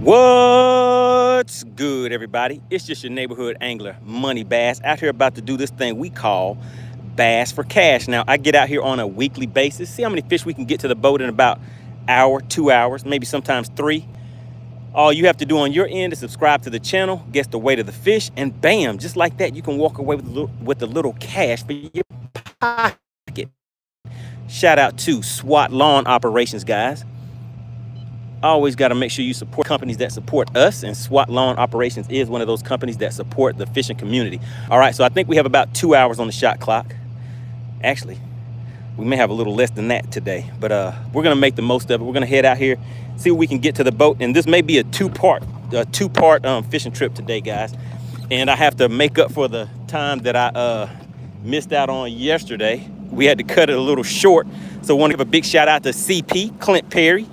What's good, everybody? It's just your neighborhood angler, MoneyBass, out here about to do this thing we call Bass for Cash. Now, I get out here on a weekly basis, see how many fish we can get to the boat in about an hour, 2 hours, maybe sometimes 3. All you have to do on your end is subscribe to the channel, guess the weight of the fish, and bam, just like that, you can walk away with a little cash for your pocket. Shout out to SWAT Lawn Operations, guys. Always got to make sure you support companies that support us, and SWAT Lawn Operations is one of those companies that support the fishing community. All right, so I think we have about 2 hours on the shot clock. Actually, we may have a little less than that today, but we're gonna make the most of it. We're gonna head out here, see if we can get to the boat, and this may be a two-part fishing trip today, guys. And I have to make up for the time that I missed out on yesterday. We had to cut it a little short, so I want to give a big shout out to CP Clint Perry.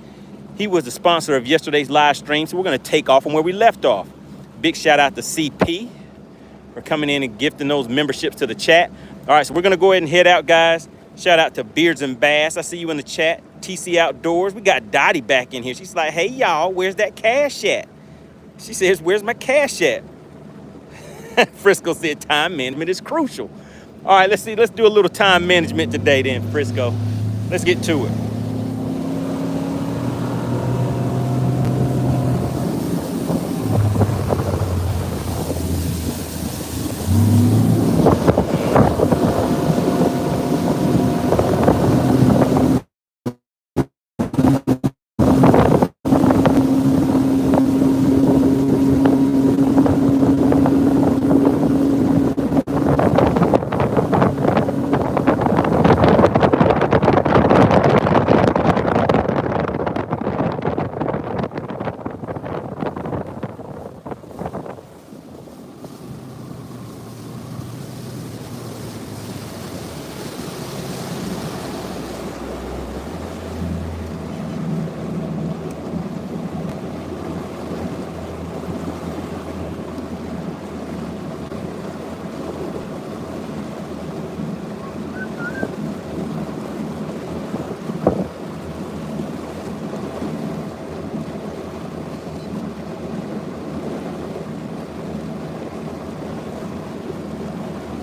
He was the sponsor of yesterday's live stream, so we're going to take off from where we left off. Big shout out to CP for coming in and gifting those memberships to the chat. All right, so we're going to go ahead and head out, guys. Shout out to Beards and Bass. I see you in the chat. TC Outdoors. We got Dottie back in here. She's like, hey, y'all, where's that cash at? She says, where's my cash at? Frisco said time management is crucial. All right, let's see. Let's do a little time management today then, Frisco. Let's get to it.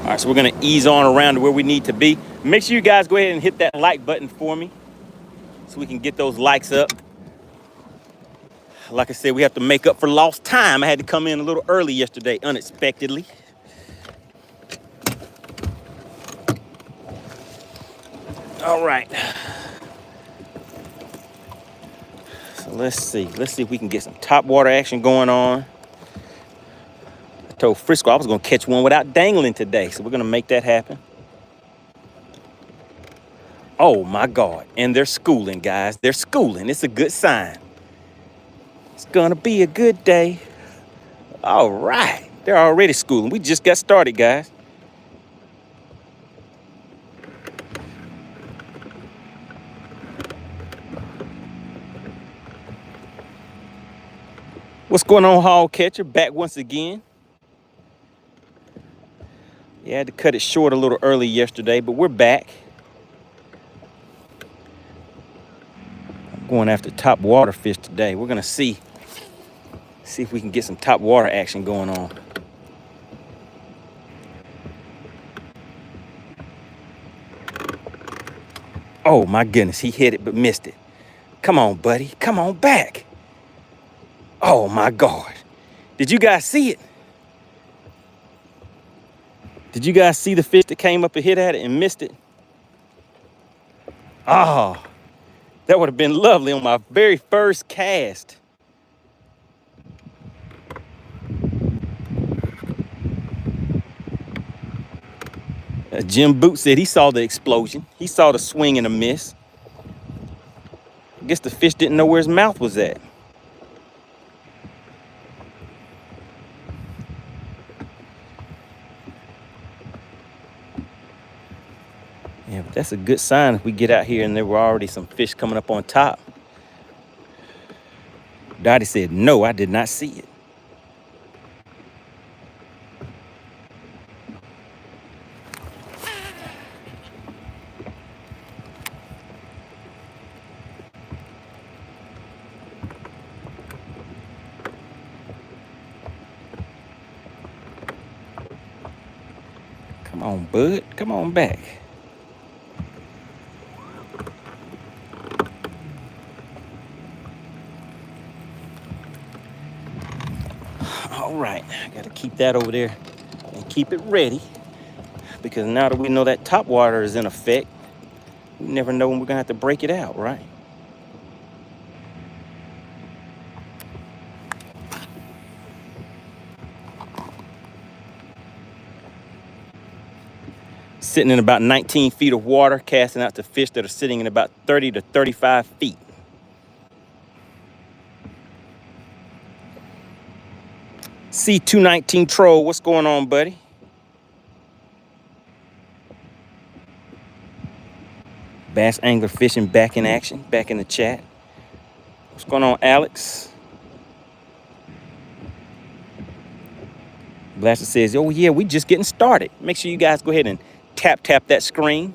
All right, so we're gonna ease on around to where we need to be. Make sure you guys go ahead and hit that like button for me so we can get those likes up. Like I said, we have to make up for lost time. I had to come in a little early yesterday, unexpectedly. All right. So let's see if we can get some top water action going on. Told Frisco I was gonna catch one without dangling today, so we're gonna make that happen. Oh my God, and they're schooling, guys. They're schooling. It's a good sign. It's gonna be a good day. All right, they're already schooling. We just got started, guys. What's going on, Hog Catcher? Back once again. Yeah, I had to cut it short a little early yesterday, but we're back. I'm going after top water fish today. We're gonna see if we can get some top water action going on. Oh my goodness, he hit it but missed it. Come on, buddy, come on back. Oh my God, did you guys see it? Did you guys see the fish that came up and hit at it and missed it? Oh, that would have been lovely on my very first cast. Jim Boot said he saw the explosion. He saw the swing and a miss. I guess the fish didn't know where his mouth was at. Yeah, but that's a good sign if we get out here and there were already some fish coming up on top. Dottie said, no, I did not see it. on, bud. Come on back. All right, I gotta keep that over there and keep it ready, because now that we know that top water is in effect, we never know when we're gonna have to break it out, right? Sitting in about 19 feet of water, casting out to fish that are sitting in about 30 to 35 feet. C219 Troll, what's going on, buddy? Bass Angler Fishing back in action, back in the chat. What's going on, Alex? Blaster says, oh yeah, we just getting started. Make sure you guys go ahead and tap that screen.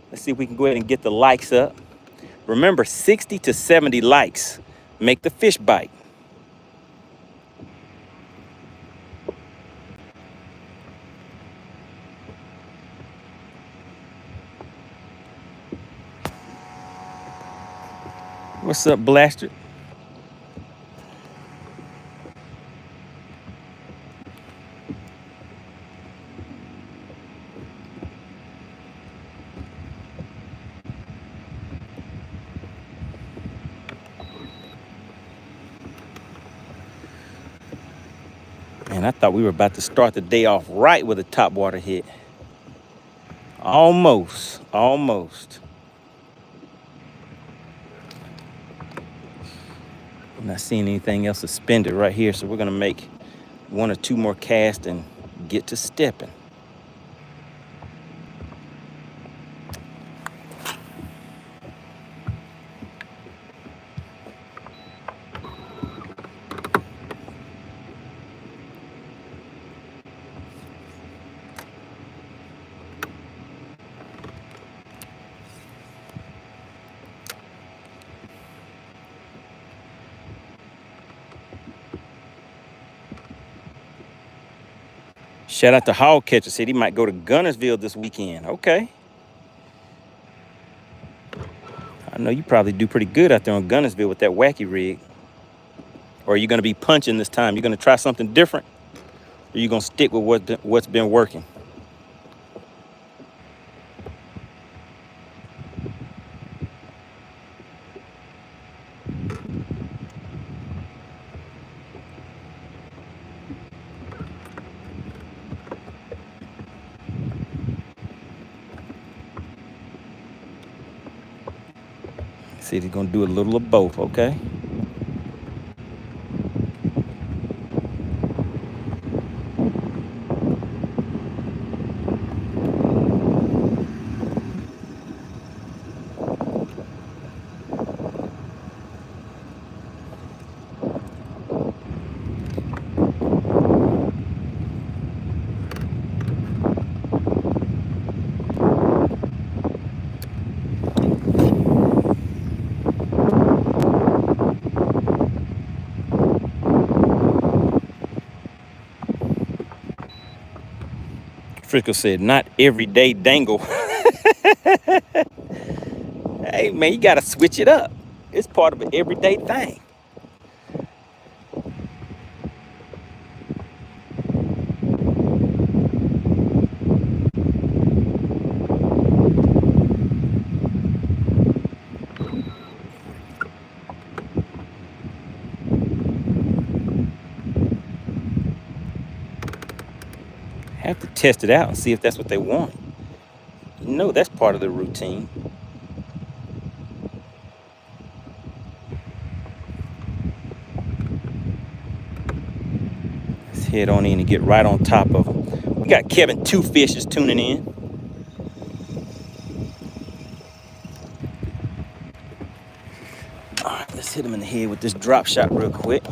Let's see if we can go ahead and get the likes up. Remember, 60 to 70 likes make the fish bite. What's up, Blaster? Man, I thought we were about to start the day off right with a topwater hit. Almost. I'm not seeing anything else suspended right here, so we're gonna make one or two more casts and get to stepping. Shout out to Hog Catcher, said he might go to Gunnersville this weekend. Okay. I know you probably do pretty good out there on Gunnersville with that wacky rig. Or are you going to be punching this time? You're going to try something different? Or are you going to stick with what's been working? See if he's going to do a little of both, okay? Frisco said, not everyday dangle. Hey, man, you got to switch it up. It's part of an everyday thing. Have to test it out and see if that's what they want. You know that's part of the routine. Let's head on in and get right on top of them. We got Kevin Two Fishes tuning in. All right, let's hit him in the head with this drop shot real quick.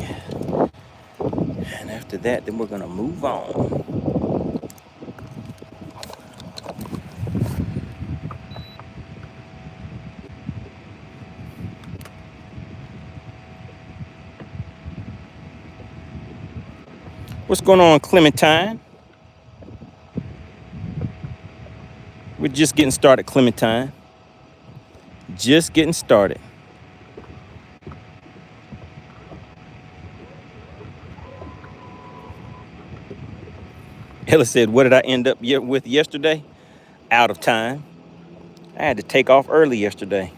And after that, then we're gonna move on. What's going on, Clementine? We're just getting started, Clementine. Just getting started. Ella said, what did I end up with yesterday? Out of time. I had to take off early yesterday.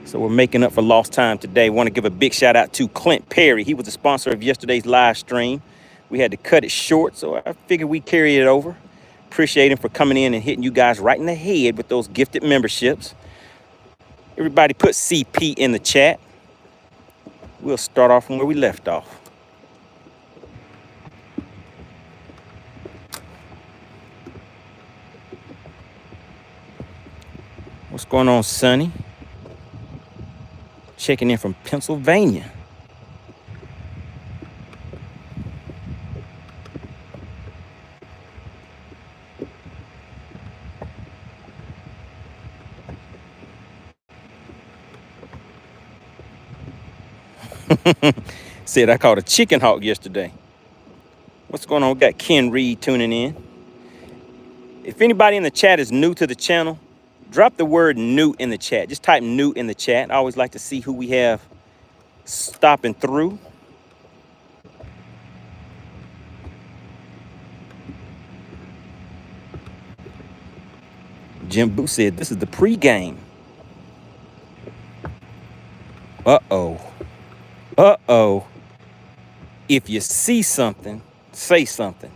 So we're making up for lost time today. Want to give a big shout out to Clint Perry. He was the sponsor of yesterday's live stream. We had to cut it short, so I figured we'd carry it over. Appreciate him for coming in and hitting you guys right in the head with those gifted memberships. Everybody put CP in the chat. We'll start off from where we left off. What's going on, Sonny? Checking in from Pennsylvania. Said I caught a chicken hawk yesterday. What's going on? We got Ken Reed tuning in. If anybody in the chat is new to the channel, drop the word new in the chat. Just type new in the chat. I always like to see who we have stopping through. Jim Boo said this is the pregame. Uh-oh. Uh-oh. If you see something, say something.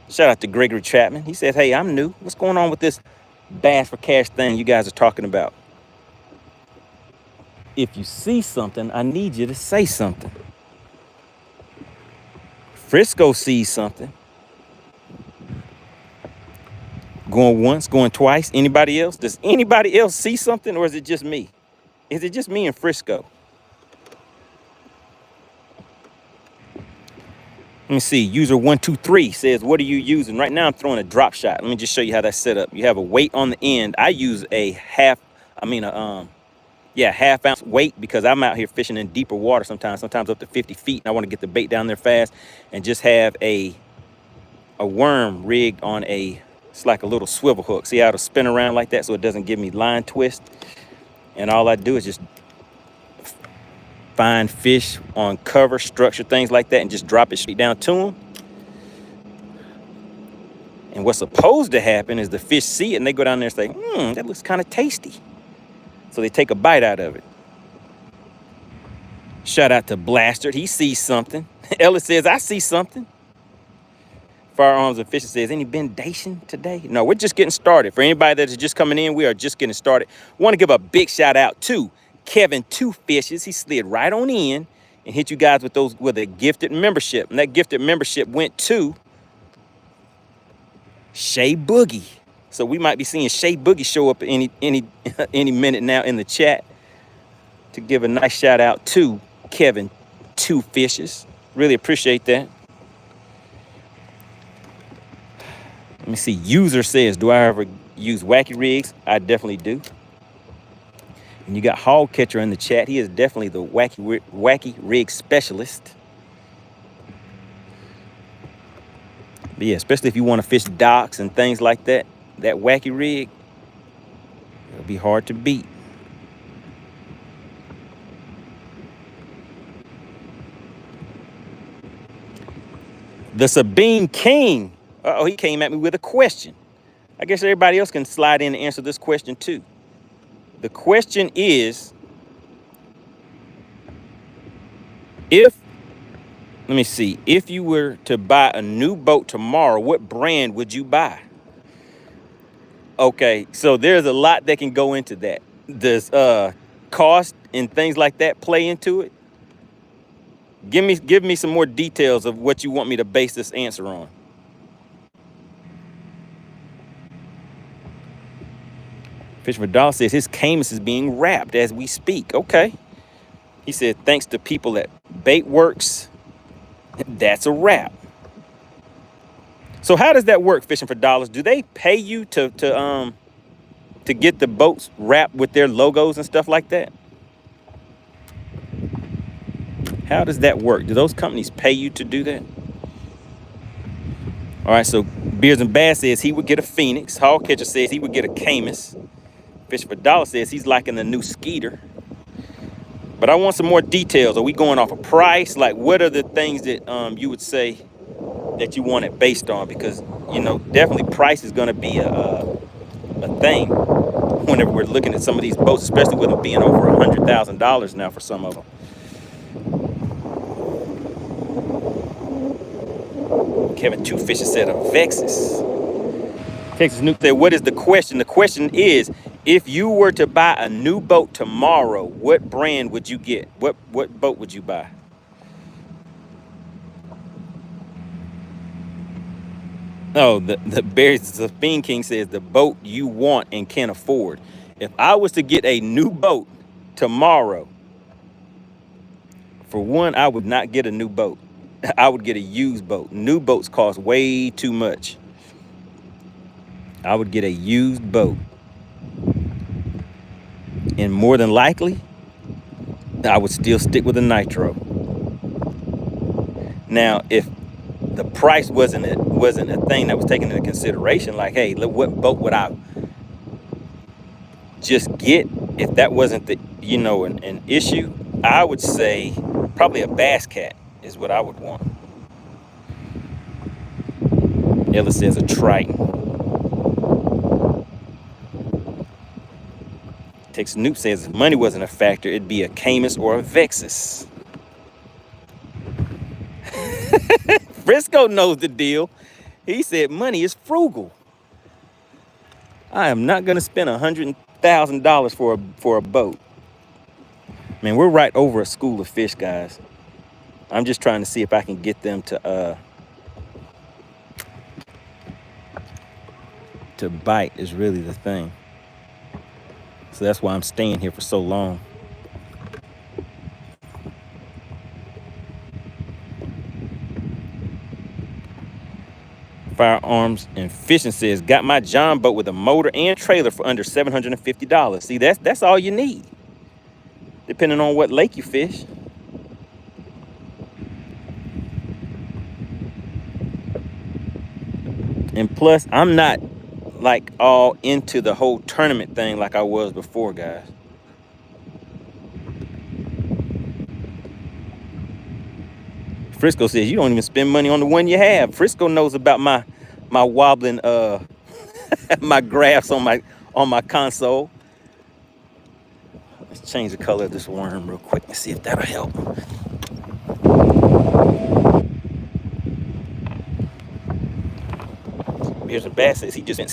Shout out to Gregory Chapman. He said, hey, I'm new. What's going on with this Bass for Cash thing you guys are talking about? If you see something, I need you to say something. Frisco sees something. Going once, going twice. Anybody else? Does anybody else see something, or is it just me? Is it just me in Frisco? Let me see. User 123 says, what are you using? Right now I'm throwing a drop shot. Let me just show you how that's set up. You have a weight on the end. I use a half ounce weight because I'm out here fishing in deeper water sometimes up to 50 feet. And I want to get the bait down there fast and just have a worm rigged on it's like a little swivel hook. See how it'll spin around like that so it doesn't give me line twist. And all I do is just find fish on cover, structure, things like that, and just drop it straight down to them. And what's supposed to happen is the fish see it and they go down there and say, that looks kind of tasty. So they take a bite out of it. Shout out to Blastard. He sees something. Ellis says, I see something. Firearms and Fishing says, any bendation today? No, we're just getting started. For anybody that is just coming in, we are just getting started. Want to give a big shout out to Kevin Two Fishes. He slid right on in and hit you guys with a gifted membership. And that gifted membership went to Shay Boogie. So we might be seeing Shay Boogie show up any minute now in the chat to give a nice shout out to Kevin Two Fishes. Really appreciate that. Let me see. User says, do I ever use wacky rigs? I definitely do. And you got Hog Catcher in the chat. He is definitely the wacky rig specialist. But yeah, especially if you want to fish docks and things like that, that wacky rig, it'll be hard to beat. The Sabine King. Uh-oh, he came at me with a question. I guess everybody else can slide in and answer this question too. The question is, if you were to buy a new boat tomorrow, what brand would you buy? Okay, so there's a lot that can go into that. Does cost and things like that play into it? Give me some more details of what you want me to base this answer on. Fisherman Catches says his Camus is being wrapped as we speak. Okay. He said, thanks to people at Baitworks, that's a wrap. So how does that work, Fishing for Dollars? Do they pay you to get the boats wrapped with their logos and stuff like that? How does that work? Do those companies pay you to do that? All right, so Beers and Bass says he would get a Phoenix. Hog Catcher says he would get a Camus. Fish for Dollar says he's liking the new Skeeter. But I want some more details. Are we going off a price? Like, what are the things that you would say that you want it based on? Because, you know, definitely price is going to be a thing whenever we're looking at some of these boats, especially with them being over $100,000 now for some of them. Kevin Two Fisher said a Vexus. Texas Nuke said, what is the question? The question is, if you were to buy a new boat tomorrow, what brand would you get? What boat would you buy? Oh, the Fiend King says the boat you want and can't afford. If I was to get a new boat tomorrow, for one, I would not get a new boat. I would get a used boat. New boats cost way too much. I would get a used boat. And more than likely, I would still stick with a nitro. Now, if the price wasn't a thing that was taken into consideration, like, hey, look, what boat would I just get if that wasn't the, you know, an issue? I would say probably a Bass Cat is what I would want. Ella says a Triton. Texas Noob says if money wasn't a factor, it'd be a Camus or a Vexus. Frisco knows the deal. He said money is frugal. I am not going to spend $100,000 for a boat. Man, we're right over a school of fish, guys. I'm just trying to see if I can get them to bite is really the thing. So that's why I'm staying here for so long. Firearms and Fishing says, got my John boat with a motor and trailer for under $750. See, that's all you need, depending on what lake you fish. And plus, I'm not like all into the whole tournament thing like I was before, guys. Frisco says you don't even spend money on the one you have. Frisco knows about my wobbling my graphs on my console. Let's change the color of this worm real quick and see if that'll help. Here's a Bass says he just spent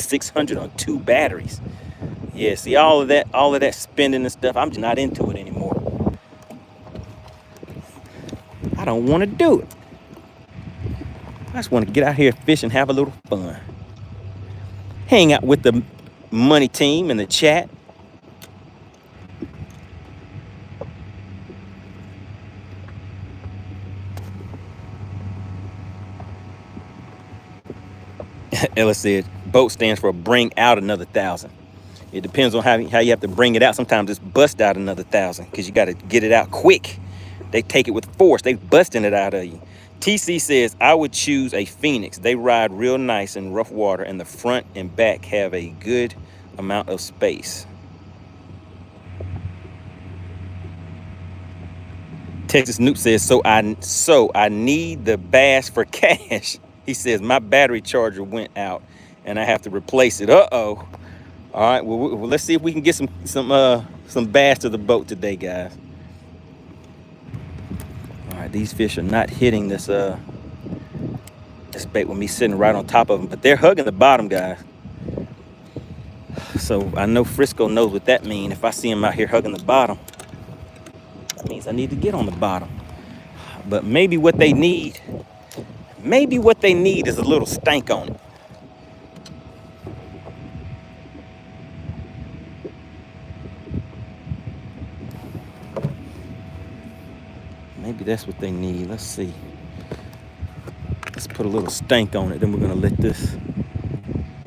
$600 on 2 batteries. Yeah, see all of that spending and stuff, I'm just not into it anymore. I don't want to do it. I just want to get out here, fish, and have a little fun. Hang out with the money team in the chat. Ella said, boat stands for bring out another 1,000. It depends on how you have to bring it out. Sometimes it's bust out another 1,000 because you got to get it out quick. They take it with force. They busting it out of you. TC says, I would choose a Phoenix. They ride real nice in rough water, and the front and back have a good amount of space. Texas Noop says, so I need the Bass for cash. He says, my battery charger went out, and I have to replace it. Uh-oh. All right, well, let's see if we can get some bass to the boat today, guys. All right, these fish are not hitting this bait with me sitting right on top of them, but they're hugging the bottom, guys. So I know Frisco knows what that means. If I see him out here hugging the bottom, that means I need to get on the bottom. But maybe what they need is a little stank on it. Maybe that's what they need. Let's see. Let's put a little stank on it. Then we're gonna let this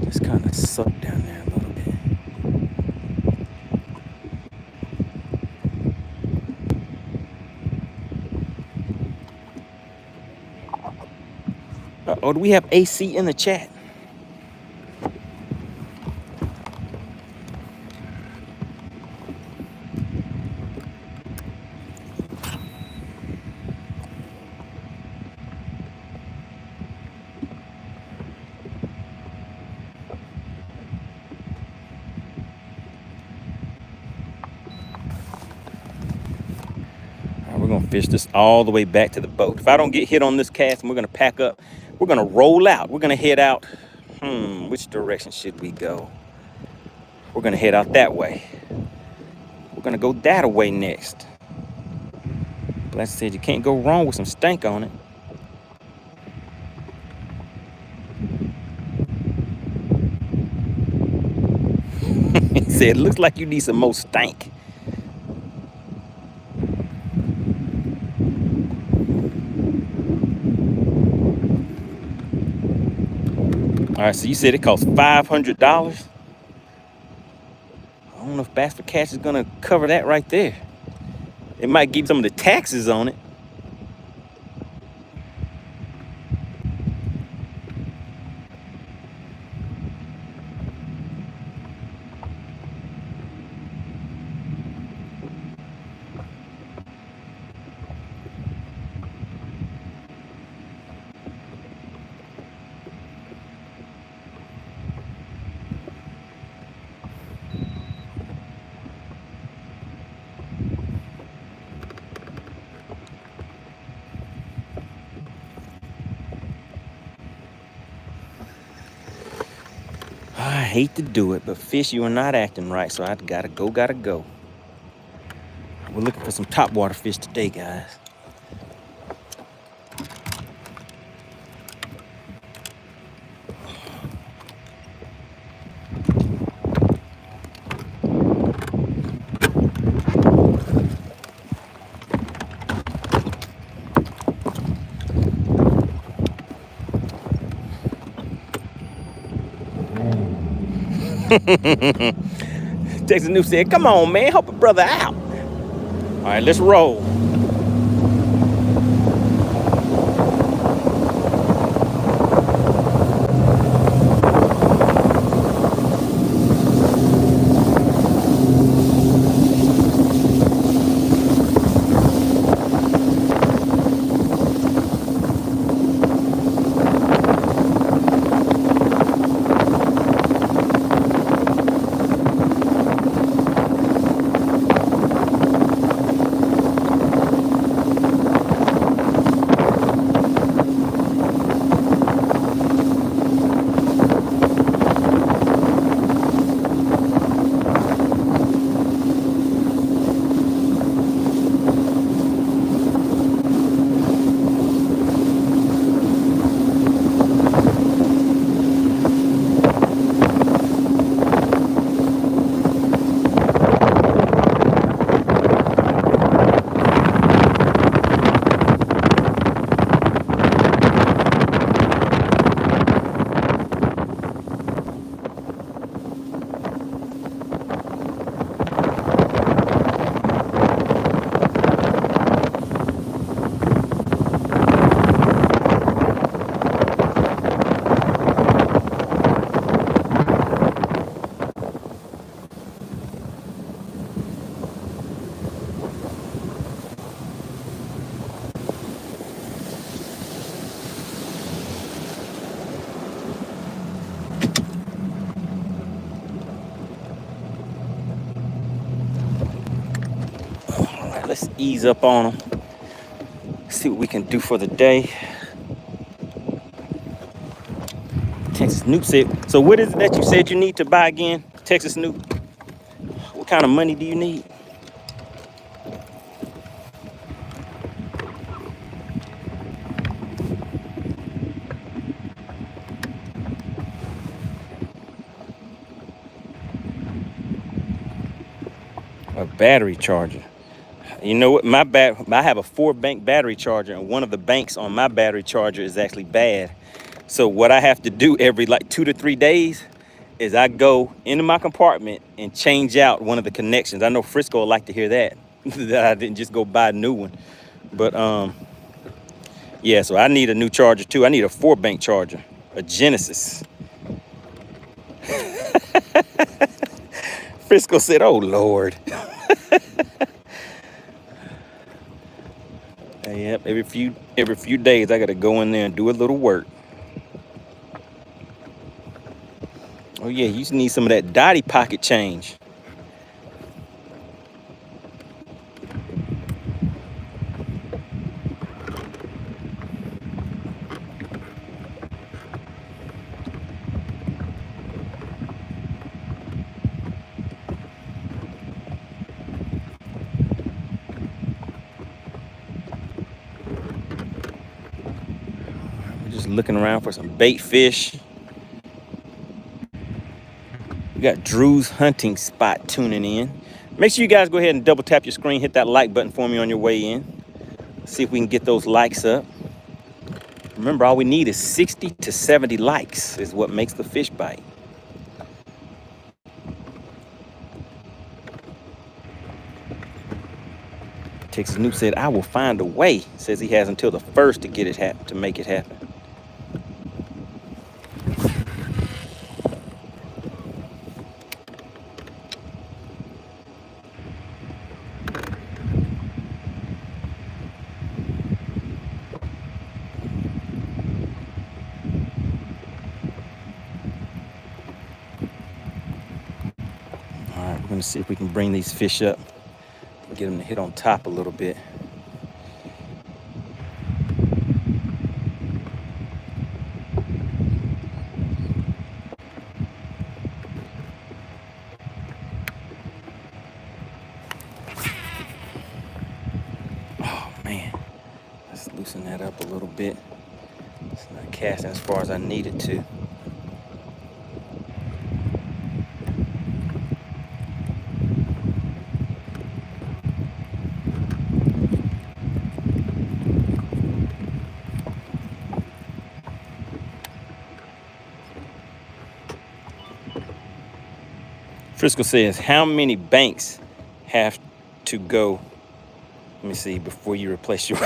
just kind of suck down there a little bit. Uh-oh, do we have AC in the chat? gonna fish this all the way back to the boat. If I don't get hit on this cast, and we're gonna pack up, we're gonna roll out. We're gonna head out. Which direction should we go? We're gonna head out that way. We're gonna go that way next. But like I said, you can't go wrong with some stank on it. He said, looks like you need some more stank. All right, so you said it costs $500. I don't know if Bass for Cash is gonna cover that right there. It might give some of the taxes on it. I hate to do it, but fish, you are not acting right, so I gotta go. We're looking for some topwater fish today, guys. Texas New said, come on, man, help a brother out. All right, let's roll. Let's ease up on them. See what we can do for the day. Texas Snoop said, so what is it that you said you need to buy again, Texas Snoop? What kind of money do you need? A battery charger. You know what? I have a 4-bank battery charger, and one of the banks on my battery charger is actually bad. So what I have to do every like 2 to 3 days is I go into my compartment and change out one of the connections. I know Frisco will like to hear that, that I didn't just go buy a new one. But yeah, so I need a new charger too. I need a 4-bank charger, a Genesis. Frisco said, oh Lord. Yep, every few days I gotta go in there and do a little work. Oh yeah, you need some of that Dottie pocket change. just looking around for some bait fish. We got Drew's Hunting Spot tuning in. Make sure you guys go ahead and double tap your screen, hit that like button for me on your way in. See if we can get those likes up. Remember, all we need is 60 to 70 likes is what makes the fish bite. Texas Noob said, I will find a way. Says he has until the 1st to get it to make it happen. All right, we're gonna see if we can bring these fish up. Get them to hit on top a little bit. Oh man, let's loosen that up a little bit. It's not casting as far as I need it to. Frisco says, how many banks have to go? Let me see, before you replace your...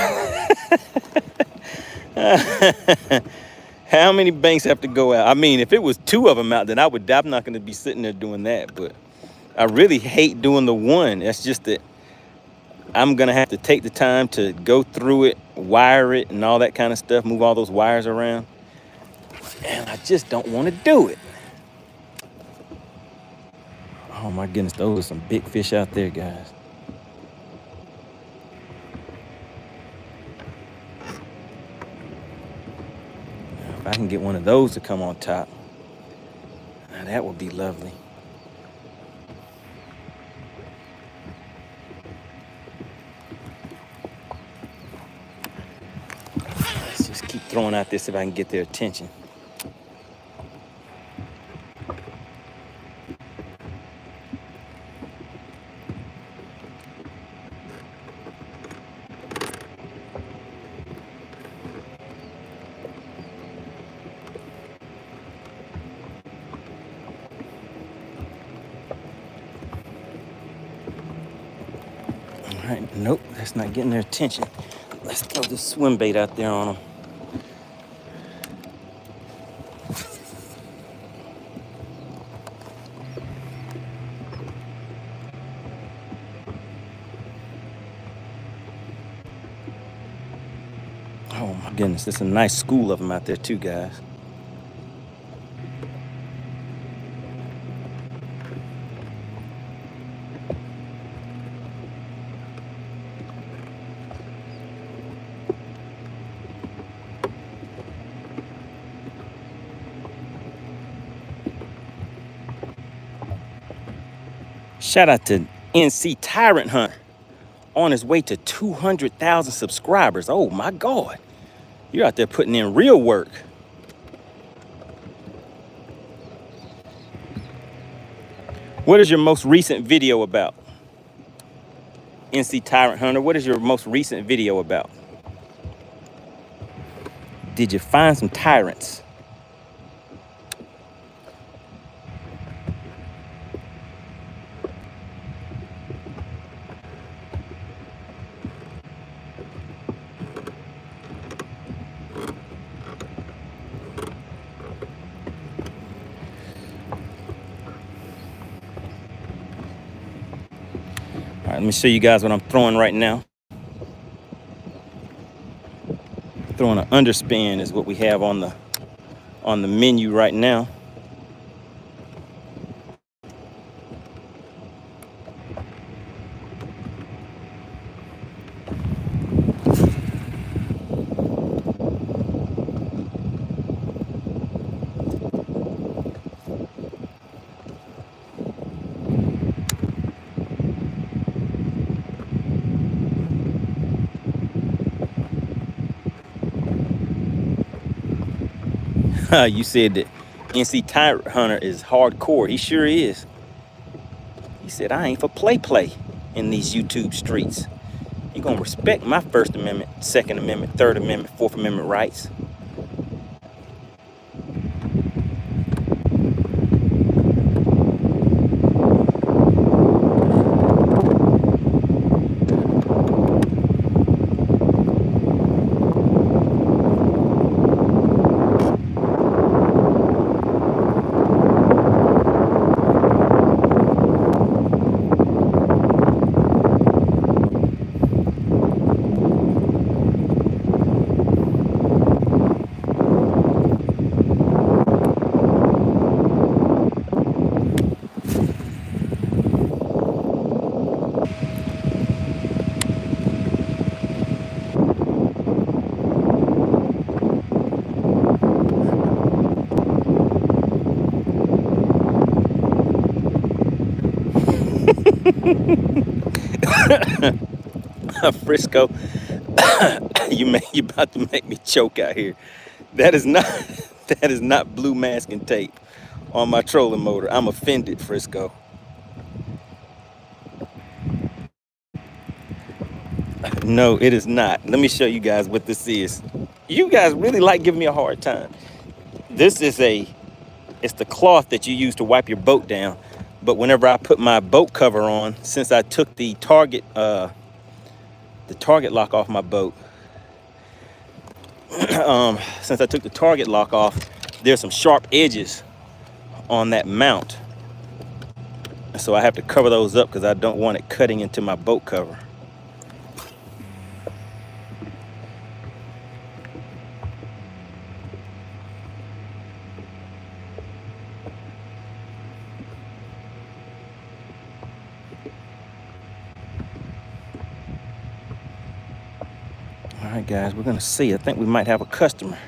How many banks have to go out? I mean, if it was 2 of them out, then I'm not going to be sitting there doing that. But I really hate doing the one. That's just that I'm going to have to take the time to go through it, wire it, and all that kind of stuff, move all those wires around. And I just don't want to do it. Oh my goodness, those are some big fish out there, guys. Now, if I can get one of those to come on top, now that would be lovely. Let's just keep throwing out this if I can get their attention. All right, nope, that's not getting their attention. Let's throw this swim bait out there on them. Oh my goodness, there's a nice school of them out there too, guys. Shout out to NC Tyrant Hunt on his way to 200,000 subscribers. Oh my God. You're out there putting in real work. What is your most recent video about? NC Tyrant Hunter, what is your most recent video about? Did you find some tyrants? All right, let me show you guys what I'm throwing right now. Throwing an underspin is what we have on the menu right now. You said that NC Tyrant Hunter is hardcore. He sure is. He said, I ain't for play in these YouTube streets. You're gonna respect my First Amendment, Second Amendment, Third Amendment, Fourth Amendment rights. Frisco, you about to make me choke out here. That is not blue masking tape on my trolling motor. I'm offended, Frisco. No, it is not. Let me show you guys what this is. You guys really like giving me a hard time. This is it's the cloth that you use to wipe your boat down. But whenever I put my boat cover on, since I took the target lock off my boat, since I took the target lock off, there's some sharp edges on that mount. So I have to cover those up because I don't want it cutting into my boat cover. All right, guys, we're gonna see. I think we might have a customer.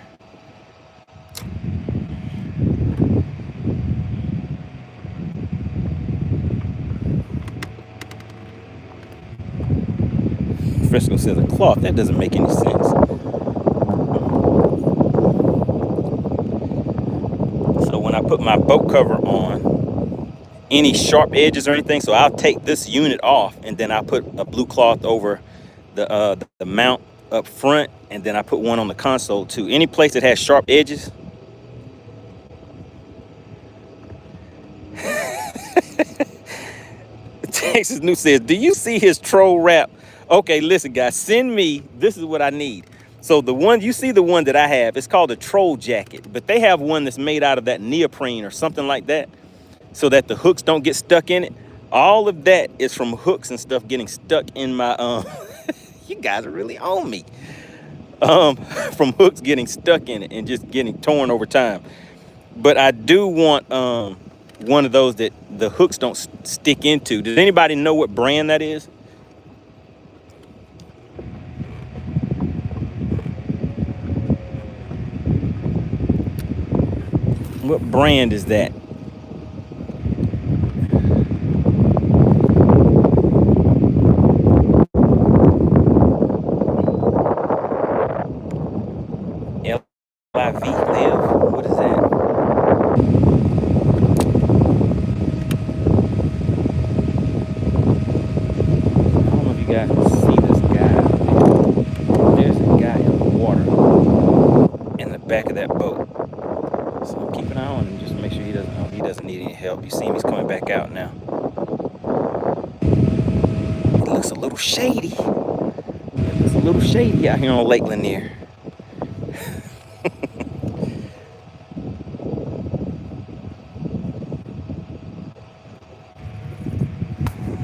Frisco says a cloth. That doesn't make any sense. So when I put my boat cover on, any sharp edges or anything, so I'll take this unit off and then I put a blue cloth over the mount up front, and then I put one on the console too. Any place that has sharp edges. Texas New says, do you see his troll rap? Okay, listen guys, send me, this is what I need. So the one, you see the one that I have, it's called a troll jacket, but they have one that's made out of that neoprene or something like that, so that the hooks don't get stuck in it. All of that is from hooks and stuff getting stuck in my, you guys are really on me. From hooks getting stuck in it and just getting torn over time. But I do want one of those that the hooks don't stick into. Does anybody know what brand that is? What brand is that? Live. What is that? I don't know if you guys can see this guy. There's a guy in the water in the back of that boat. So keep an eye on him, just to make sure he doesn't need any help. You see him, he's coming back out now. It looks a little shady. It looks a little shady out here on Lake Lanier.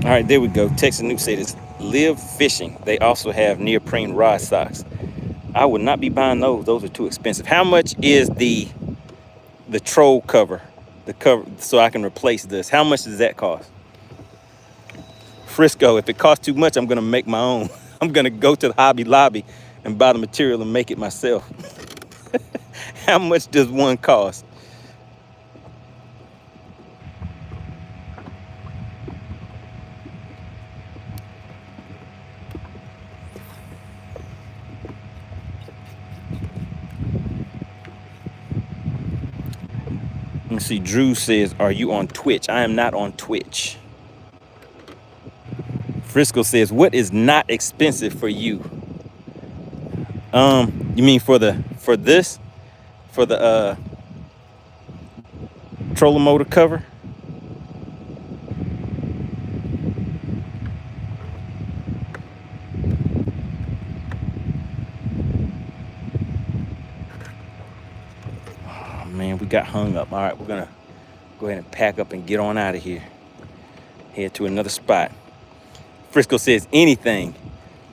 All right, there we go. Texas Nuke said it's Live Fishing. They also have neoprene rod socks. I would not be buying those. Those are too expensive. How much is the troll cover? The cover, so I can replace this. How much does that cost? Frisco, if it costs too much, I'm gonna make my own. I'm gonna go to the Hobby Lobby and buy the material and make it myself. How much does one cost? Let me see. Drew says, "Are you on Twitch?" I am not on Twitch. Frisco says, "What is not expensive for you?" You mean for the trolling motor cover? Oh man, we got hung up. All right, we're gonna go ahead and pack up and get on out of here. Head to another spot. Frisco says anything.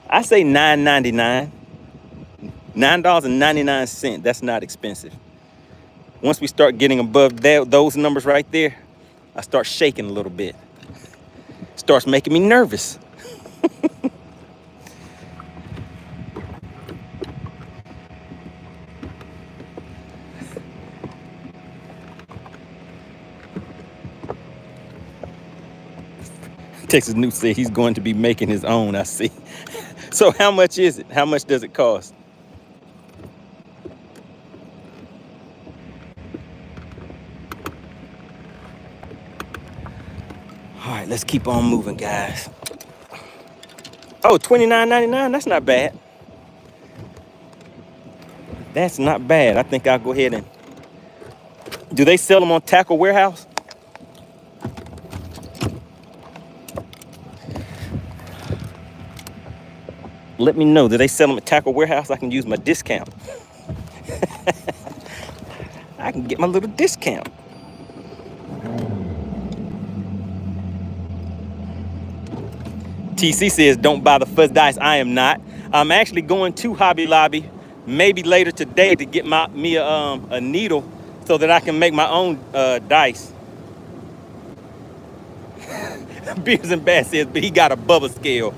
I say $9.99. $9.99. That's not expensive. Once we start getting above those numbers right there, I start shaking a little bit. Starts making me nervous. Texas Newt said he's going to be making his own, I see. So how much is it? How much does it cost? All right, let's keep on moving, guys. Oh, $29.99, that's not bad. That's not bad. I think I'll go ahead and... Do they sell them on Tackle Warehouse? Let me know. Do they sell them at Tackle Warehouse? I can use my discount. I can get my little discount. TC says, don't buy the fuzz dice. I am not. I'm actually going to Hobby Lobby maybe later today to get me a needle so that I can make my own dice. Beers and Bass says, but he got a Bubba scale.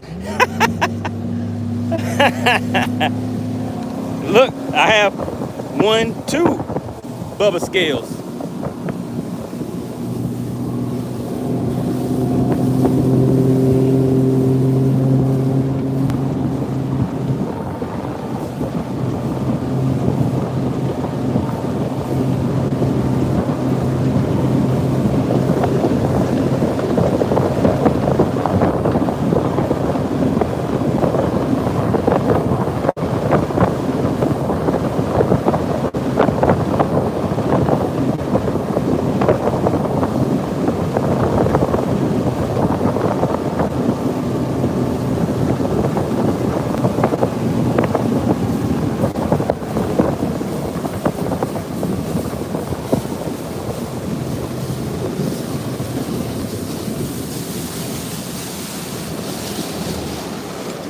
Look, I have 1, 2 Bubba scales.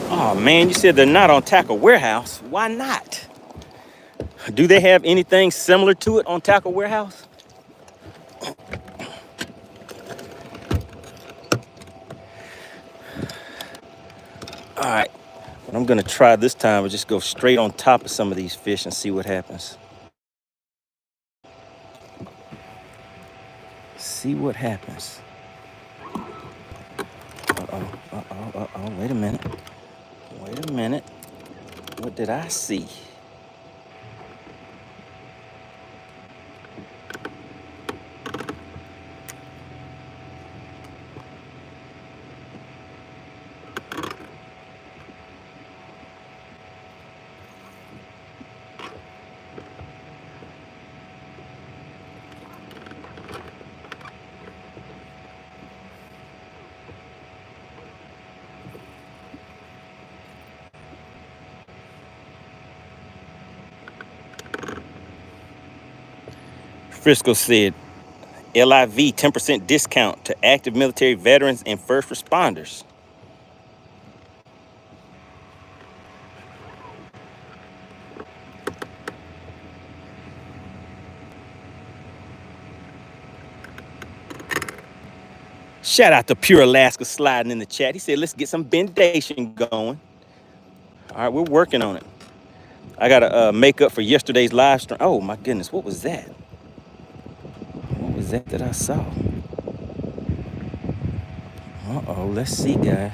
Oh man, you said they're not on Tackle Warehouse. Why not? Do they have anything similar to it on Tackle Warehouse? All right, what I'm gonna try this time is just go straight on top of some of these fish and see what happens. See what happens. Uh-oh, wait a minute. Wait a minute. What did I see? Frisco said, LIV 10% discount to active military veterans and first responders. Shout out to Pure Alaska sliding in the chat. He said, let's get some bendation going. All right, we're working on it. I got to make up for yesterday's live stream. Oh my goodness, what was that? What was that I saw? Uh-oh, let's see, guys.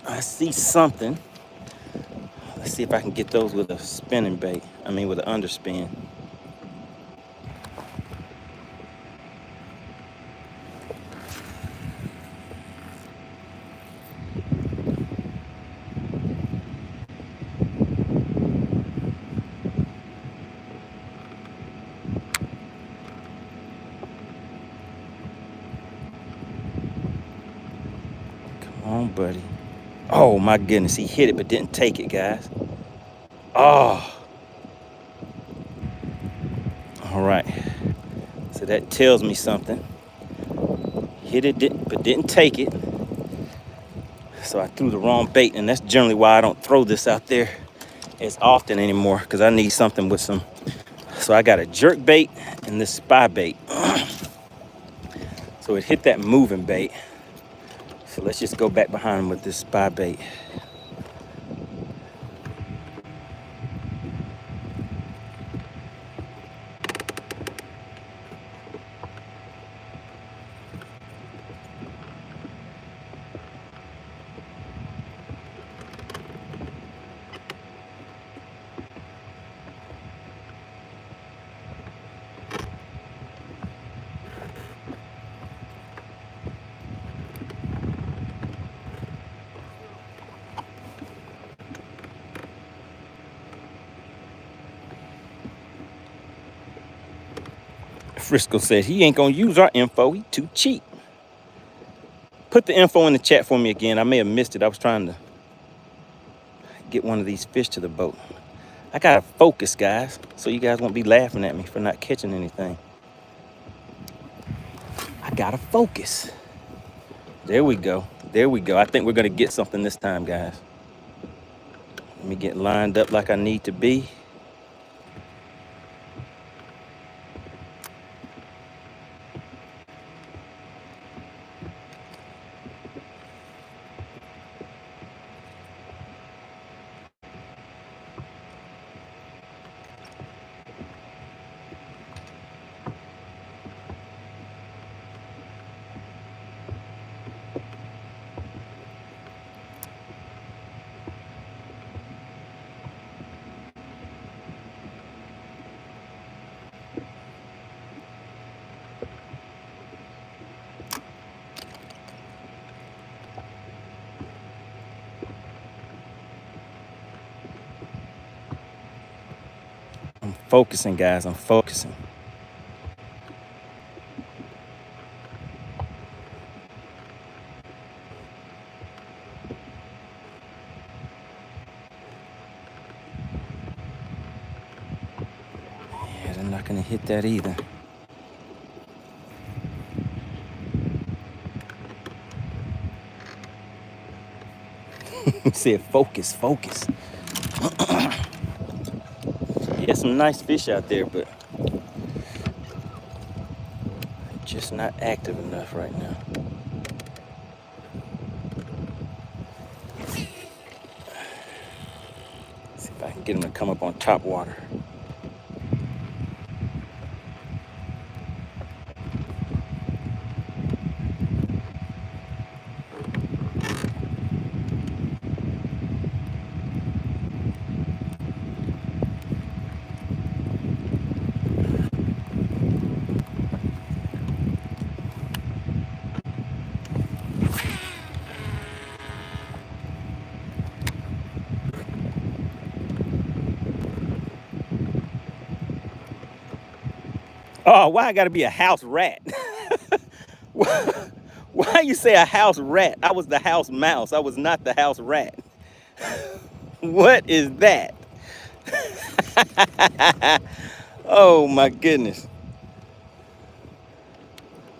I see something. Let's see if I can get those with a spinning bait. I mean, with an underspin. buddy. Oh my goodness, he hit it but didn't take it, guys. Oh. All right. So that tells me something. Hit it but didn't take it. So I threw the wrong bait, and that's generally why I don't throw this out there as often anymore, because I need something with some. So I got a jerk bait and this spy bait. So it hit that moving bait. So let's just go back behind him with this spy bait. Frisco said he ain't gonna use our info, he too cheap. Put the info in the chat for me again. I may have missed it. I was trying to get one of these fish to the boat. I gotta focus, guys, so you guys won't be laughing at me for not catching anything. I gotta focus. There we go. There we go. I think we're gonna get something this time, guys. Let me get lined up like I need to be. I'm focusing, guys. I'm focusing. Yeah, they're not gonna hit that either. He said focus, focus. Yeah, some nice fish out there, but just not active enough right now. See if I can get him to come up on top water. Oh, why I gotta be a house rat? Why you say a house rat? I was the house mouse. I was not the house rat. What is that? Oh my goodness.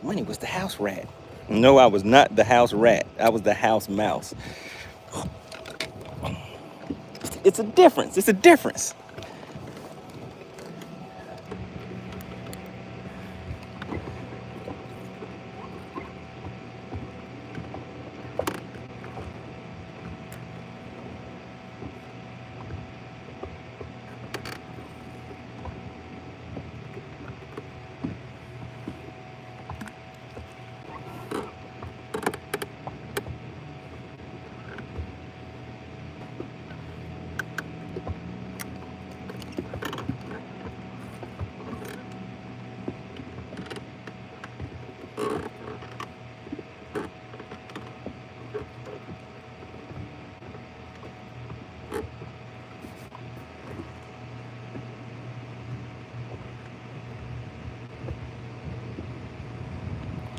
Money was the house rat. No, I was not the house rat. I was the house mouse. It's a difference. It's a difference.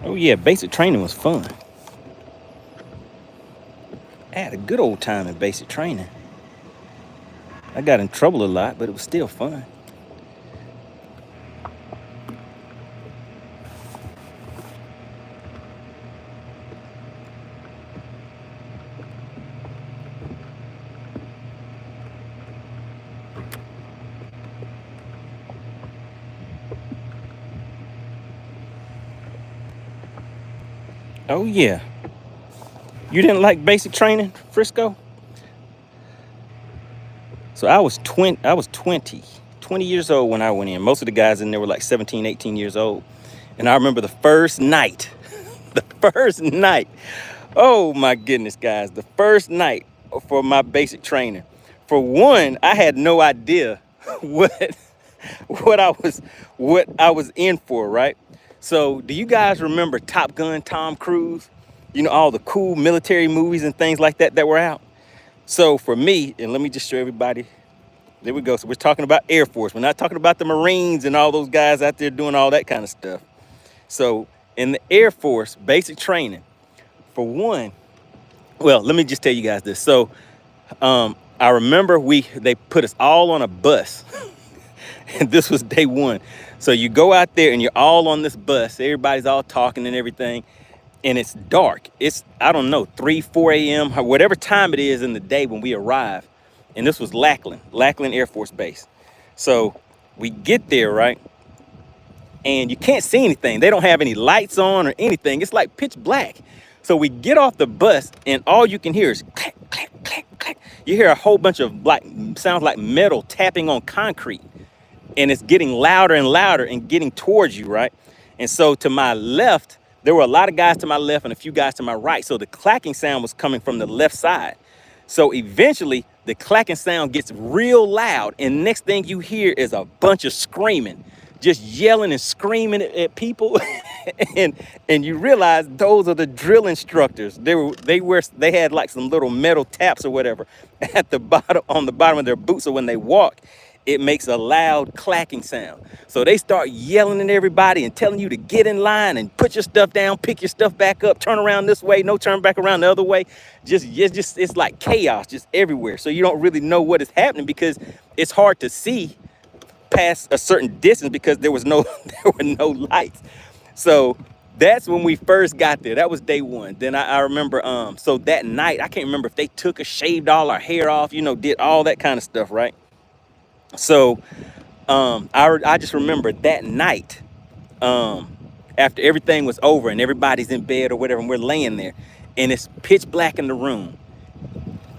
Oh yeah, basic training was fun. had a good old time in basic training. I got in trouble a lot, but it was still fun. Oh yeah. You didn't like basic training, Frisco? So I was 20 years old when I went in. Most of the guys in there were like 17, 18 years old. And I remember the first night, the first night. Oh my goodness, guys, the first night for my basic training. For one, I had no idea what I was in for, right? So do you guys remember Top Gun, Tom Cruise? You know, all the cool military movies and things like that were out. So for me, and let me just show everybody, there we go. So we're talking about Air Force. We're not talking about the Marines and all those guys out there doing all that kind of stuff. So in the Air Force, basic training, for one, well, let me just tell you guys this. So I remember they put us all on a bus. And this was day one. So you go out there and you're all on this bus. Everybody's all talking and everything. And it's dark. It's, I don't know, 3, 4 a.m., whatever time it is in the day when we arrive. And this was Lackland Air Force Base. So we get there, right? And you can't see anything. They don't have any lights on or anything. It's like pitch black. So we get off the bus and all you can hear is clack, clack, clack, clack. You hear a whole bunch of sounds like metal tapping on concrete. And it's getting louder and louder and getting towards you, right? And so to my left, there were a lot of guys to my left and a few guys to my right. So the clacking sound was coming from the left side. So eventually the clacking sound gets real loud. And next thing you hear is a bunch of screaming, just yelling and screaming at people. and you realize those are the drill instructors. They had like some little metal taps or whatever at the bottom, on the bottom of their boots. So when they walk, it makes a loud clacking sound. So they start yelling at everybody and telling you to get in line and put your stuff down, pick your stuff back up, turn around this way, no turn back around the other way. It's like chaos just everywhere. So you don't really know what is happening because it's hard to see past a certain distance because there were no lights. So that's when we first got there. That was day one. Then I remember, so that night, I can't remember if they took us, shaved all our hair off, you know, did all that kind of stuff, right? So I just remember that night, after everything was over and everybody's in bed or whatever, and we're laying there and it's pitch black in the room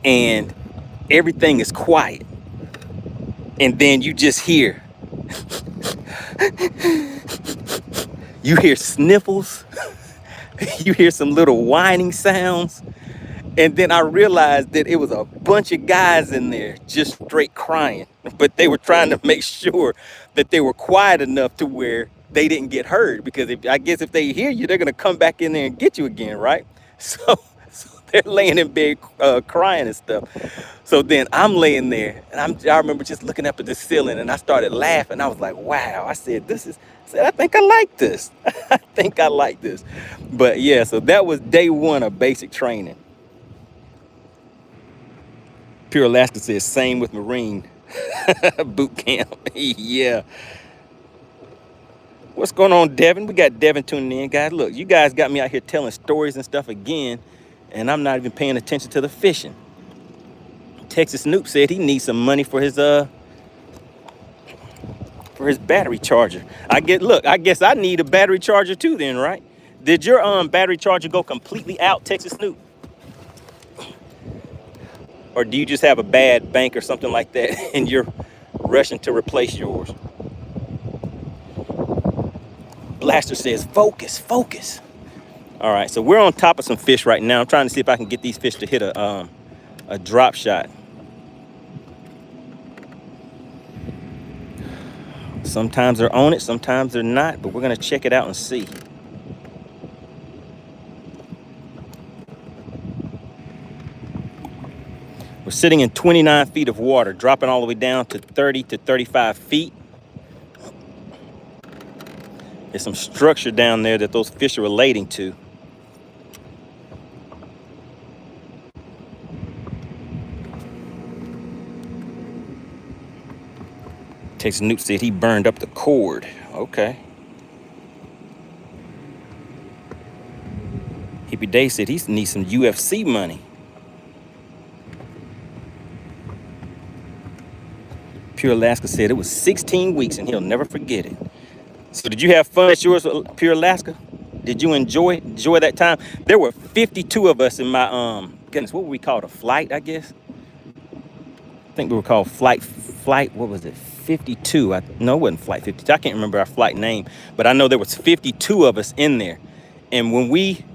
and everything is quiet. And then you just hear, you hear sniffles, you hear some little whining sounds. And then I realized that it was a bunch of guys in there just straight crying, but they were trying to make sure that they were quiet enough to where they didn't get heard, because I guess if they hear you, they're going to come back in there and get you again, right? So they're laying in bed crying and stuff. So then I'm laying there and I remember just looking up at the ceiling and I started laughing. I was like, wow. I said, I think I like this. I think I like this. But yeah, so that was day one of basic training. Pure Alaska says same with Marine boot camp. Yeah. What's going on, Devin? We got Devin tuning in, guys. Look, you guys got me out here telling stories and stuff again, and I'm not even paying attention to the fishing. Texas Snoop said he needs some money for his battery charger. I guess I need a battery charger too then, right? Did your battery charger go completely out, Texas Snoop? Or do you just have a bad bank or something like that and you're rushing to replace yours? Blaster says, focus, focus. All right, so we're on top of some fish right now. I'm trying to see if I can get these fish to hit a drop shot. Sometimes they're on it, sometimes they're not, but we're gonna check it out and see. We're sitting in 29 feet of water, dropping all the way down to 30 to 35 feet. There's some structure down there that those fish are relating to. Texas Newt said he burned up the cord. Okay. Hippie Dave said he needs some UFC money. Pure Alaska said it was 16 weeks and he'll never forget it. So did you have fun at yours, Pure Alaska? Did you enjoy that time? There were 52 of us in my goodness, what were we called? A flight, I guess. I think we were called flight. What was it? 52. No, it wasn't flight 52. I can't remember our flight name, but I know there was 52 of us in there. And when we,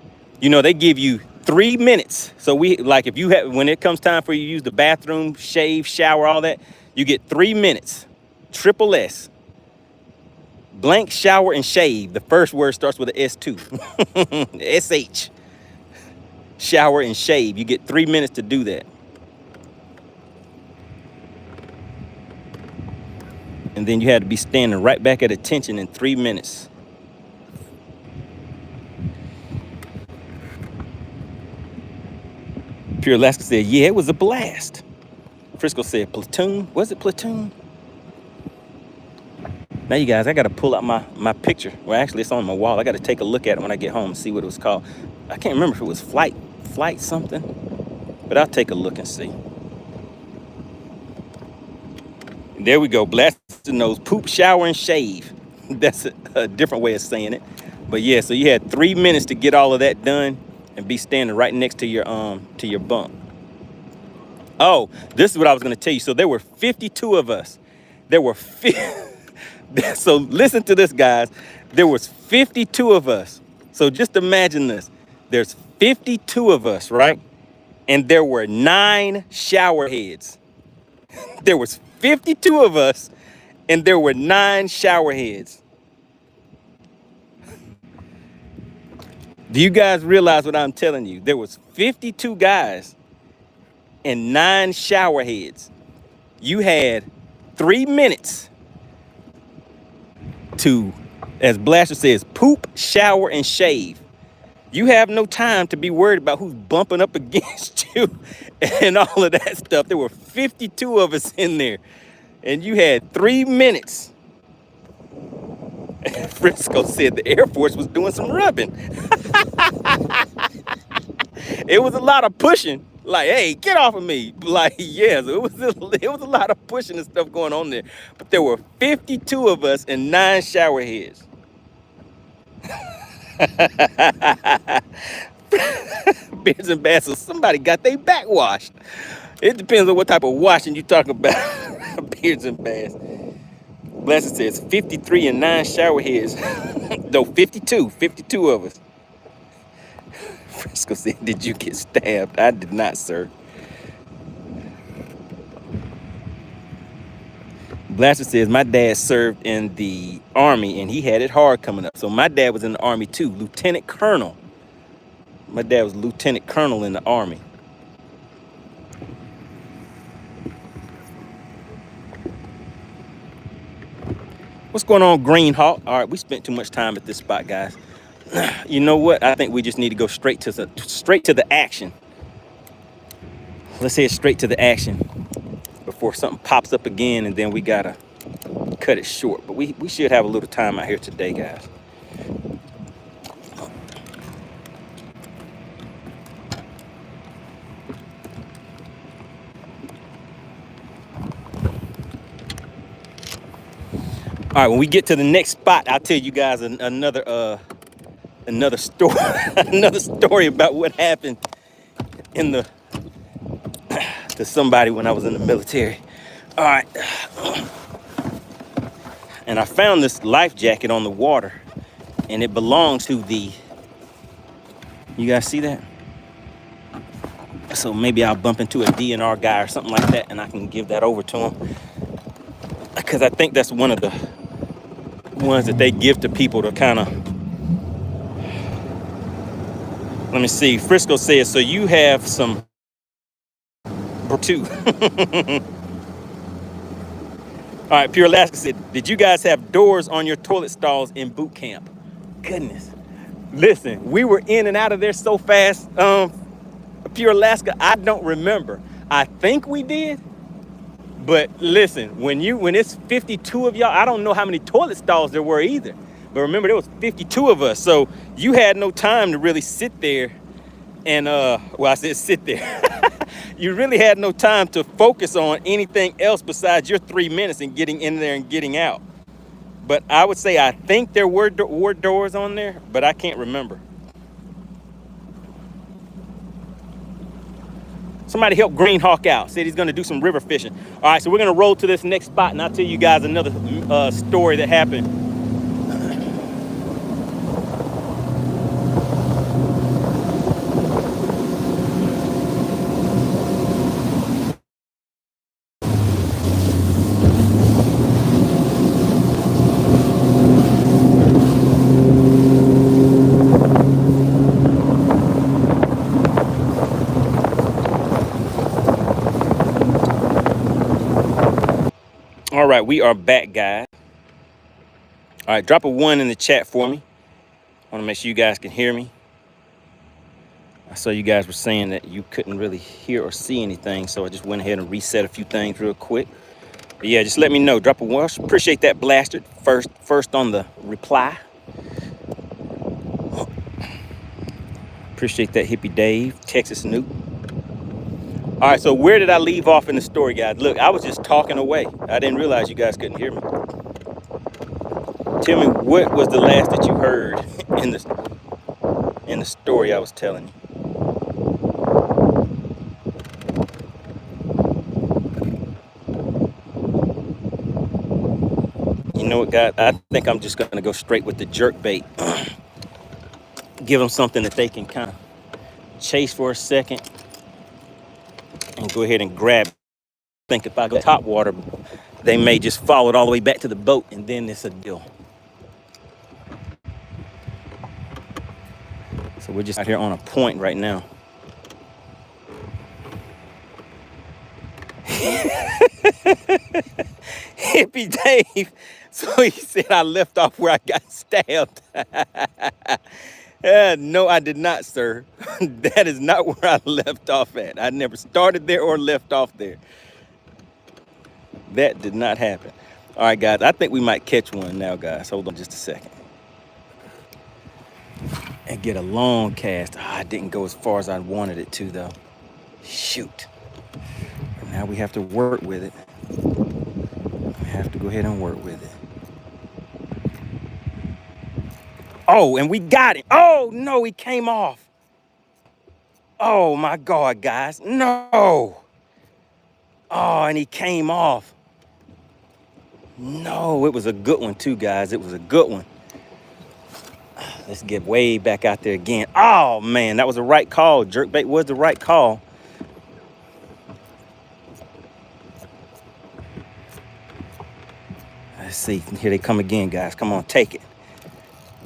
you know, they give you 3 minutes. So we, like, if you have, when it comes time for you to use the bathroom, shave, shower, all that, you get 3 minutes. Triple S. Blank, shower, and shave. The first word starts with an S2. SH. Shower and shave. You get 3 minutes to do that. And then you had to be standing right back at attention in 3 minutes. Pure Alaska said, yeah, it was a blast. Frisco said, platoon? Was it platoon? Now, you guys, I got to pull out my picture. Well, actually, it's on my wall. I got to take a look at it when I get home and see what it was called. I can't remember if it was flight something, but I'll take a look and see. There we go. Blasted nose, poop, shower, and shave. That's a different way of saying it. But yeah, so you had 3 minutes to get all of that done and be standing right next to your bunk. Oh, this is what I was going to tell you. So there were 52 of us. There were so listen to this, guys. There was 52 of us. So just imagine this. There's 52 of us, right? And there were 9 shower heads. There was 52 of us, and there were 9 shower heads. Do you guys realize what I'm telling you? There was 52 guys and 9 shower heads. You had 3 minutes to, as Blaster says, poop, shower, and shave. You have no time to be worried about who's bumping up against you and all of that stuff. There were 52 of us in there, and you had 3 minutes. Frisco said the Air Force was doing some rubbing. It was a lot of pushing. Like, hey, get off of me. Like, yeah, so it was a lot of pushing and stuff going on there. But there were 52 of us and 9 shower heads. Beards and Bass, so somebody got their back washed. It depends on what type of washing you talking about. Beards and Bass. Blessed says 53 and 9 shower heads. No, 52 of us. Frisco said, did you get stabbed? I did not, sir. Blaster says, my dad served in the Army and he had it hard coming up. So my dad was in the Army too, Lieutenant Colonel. My dad was Lieutenant Colonel in the Army. What's going on, Green Hawk? All right, we spent too much time at this spot, guys. You know what? I think we just need to go straight to the action. Let's head straight to the action before something pops up again, and then we gotta cut it short. But we should have a little time out here today, guys. All right, when we get to the next spot, I'll tell you guys another story, another story about what happened to somebody when I was in the military. All right, and I found this life jacket on the water, and it belongs to the. You guys see that? So maybe I'll bump into a DNR guy or something like that, and I can give that over to him, because I think that's one of the ones that they give to people to kind of. Let me see. Frisco says, so you have some too. All right, Pure Alaska said, did you guys have doors on your toilet stalls in boot camp? Goodness. Listen, we were in and out of there so fast. Pure Alaska, I don't remember. I think we did. But listen, when it's 52 of y'all, I don't know how many toilet stalls there were either. But remember, there was 52 of us, so you had no time to really sit there and well, I said sit there. You really had no time to focus on anything else besides your 3 minutes and getting in there and getting out. But I would say I think there were doors on there, but I can't remember. Somebody help Green Hawk out. Said he's going to do some river fishing. All right, so we're going to roll to this next spot, and I'll tell you guys another story that happened. All right, we are back, guys. All right, drop a 1 in the chat for me. I want to make sure you guys can hear me. I saw you guys were saying that you couldn't really hear or see anything, so I just went ahead and reset a few things real quick. But yeah, just let me know. Drop a 1. Appreciate that, Blaster. First on the reply. Appreciate that, Hippie Dave, Texas Newt. All right, so where did I leave off in the story, guys? Look, I was just talking away. I didn't realize you guys couldn't hear me. Tell me, what was the last that you heard in the story I was telling you? You know what, guys? I think I'm just going to go straight with the jerkbait. Give them something that they can kind of chase for a second and go ahead and grab. I think if I go top water, they may just follow it all the way back to the boat, and then it's a deal. So we're just out here on a point right now. Hippie Dave. So he said I left off where I got stabbed. No, I did not, sir. That is not where I left off at. I never started there or left off there. That did not happen. All right, guys, I think we might catch one now, guys. Hold on just a second. And get a long cast. I didn't go as far as I wanted it to, though. Shoot. Now we have to work with it. We have to go ahead and work with it. Oh, and we got him. Oh, no, he came off. Oh, my God, guys. No. Oh, and he came off. No, it was a good one, too, guys. It was a good one. Let's get way back out there again. Oh, man, that was the right call. Jerkbait was the right call. Let's see. Here they come again, guys. Come on, take it.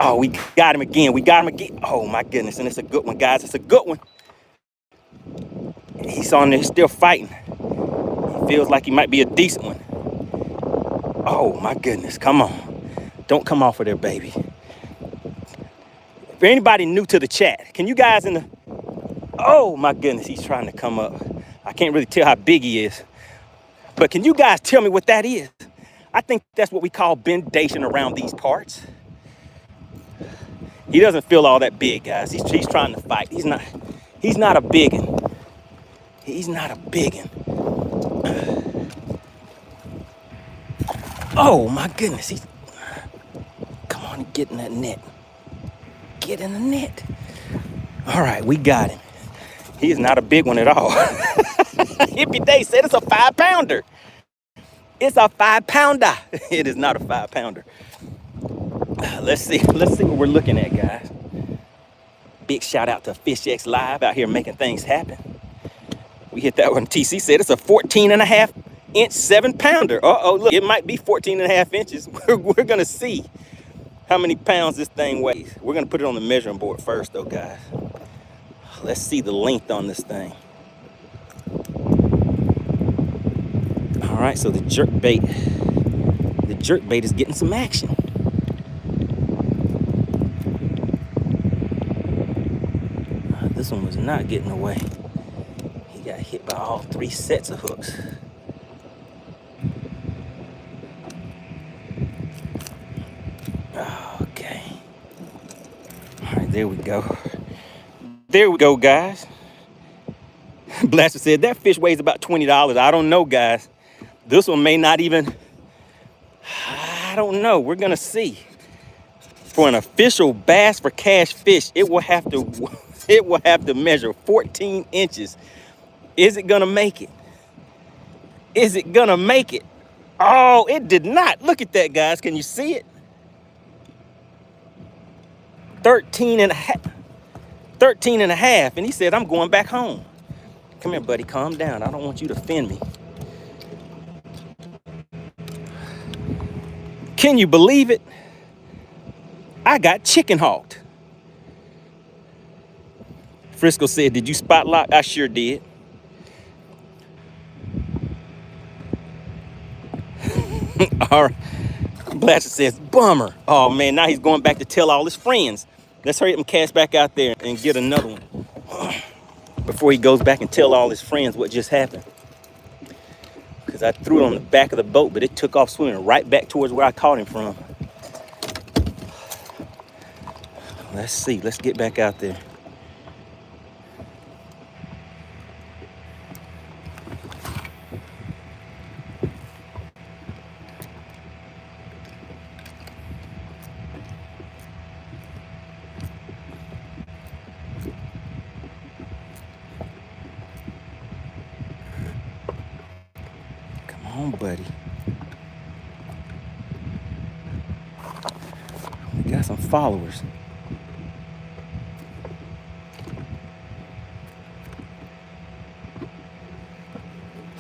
Oh, we got him again. We got him again. Oh, my goodness. And it's a good one, guys. It's a good one. He's on there. He's still fighting. He feels like he might be a decent one. Oh, my goodness. Come on. Don't come off of there, baby. For anybody new to the chat, can you guys in the... Oh, my goodness. He's trying to come up. I can't really tell how big he is. But can you guys tell me what that is? I think that's what we call bendation around these parts. He doesn't feel all that big, guys. He's trying to fight. He's not a biggin. He's not a biggin. Oh my goodness. Come on, get in that net. Get in the net. All right, we got him. He is not a big one at all. Hippie Day said it's a 5-pounder. It's a 5-pounder. It is not a 5-pounder. Let's see what we're looking at, guys. Big shout out to FishXLive out here making things happen. We hit that one. TC said it's a 14.5-inch 7-pounder. Uh-oh, look, it might be 14.5 inches. We're gonna see how many pounds this thing weighs. We're gonna put it on the measuring board first, though, guys. Let's see the length on this thing. All right, so the jerkbait is getting some action. This one was not getting away. He got hit by all 3 sets of hooks. There we go. There we go, guys. Blaster said that fish weighs about $20. I don't know, guys. This one may not even, I don't know. We're gonna see. For an official Bass for Cash fish, it will have to measure 14 inches. Is it gonna make it? Is it gonna make it? Oh, it did not. Look at that, guys. Can you see it? 13 and a half. 13 and a half. And he said, I'm going back home. Come here, buddy. Calm down. I don't want you to offend me. Can you believe it? I got chicken hawked. Frisco said, did you spot lock? I sure did. All right. Blaster says, bummer. Oh, man, now he's going back to tell all his friends. Let's hurry up and cast back out there and get another one before he goes back and tell all his friends what just happened. Because I threw it on the back of the boat, but it took off swimming right back towards where I caught him from. Let's see. Let's get back out there. Come on, buddy. We got some followers.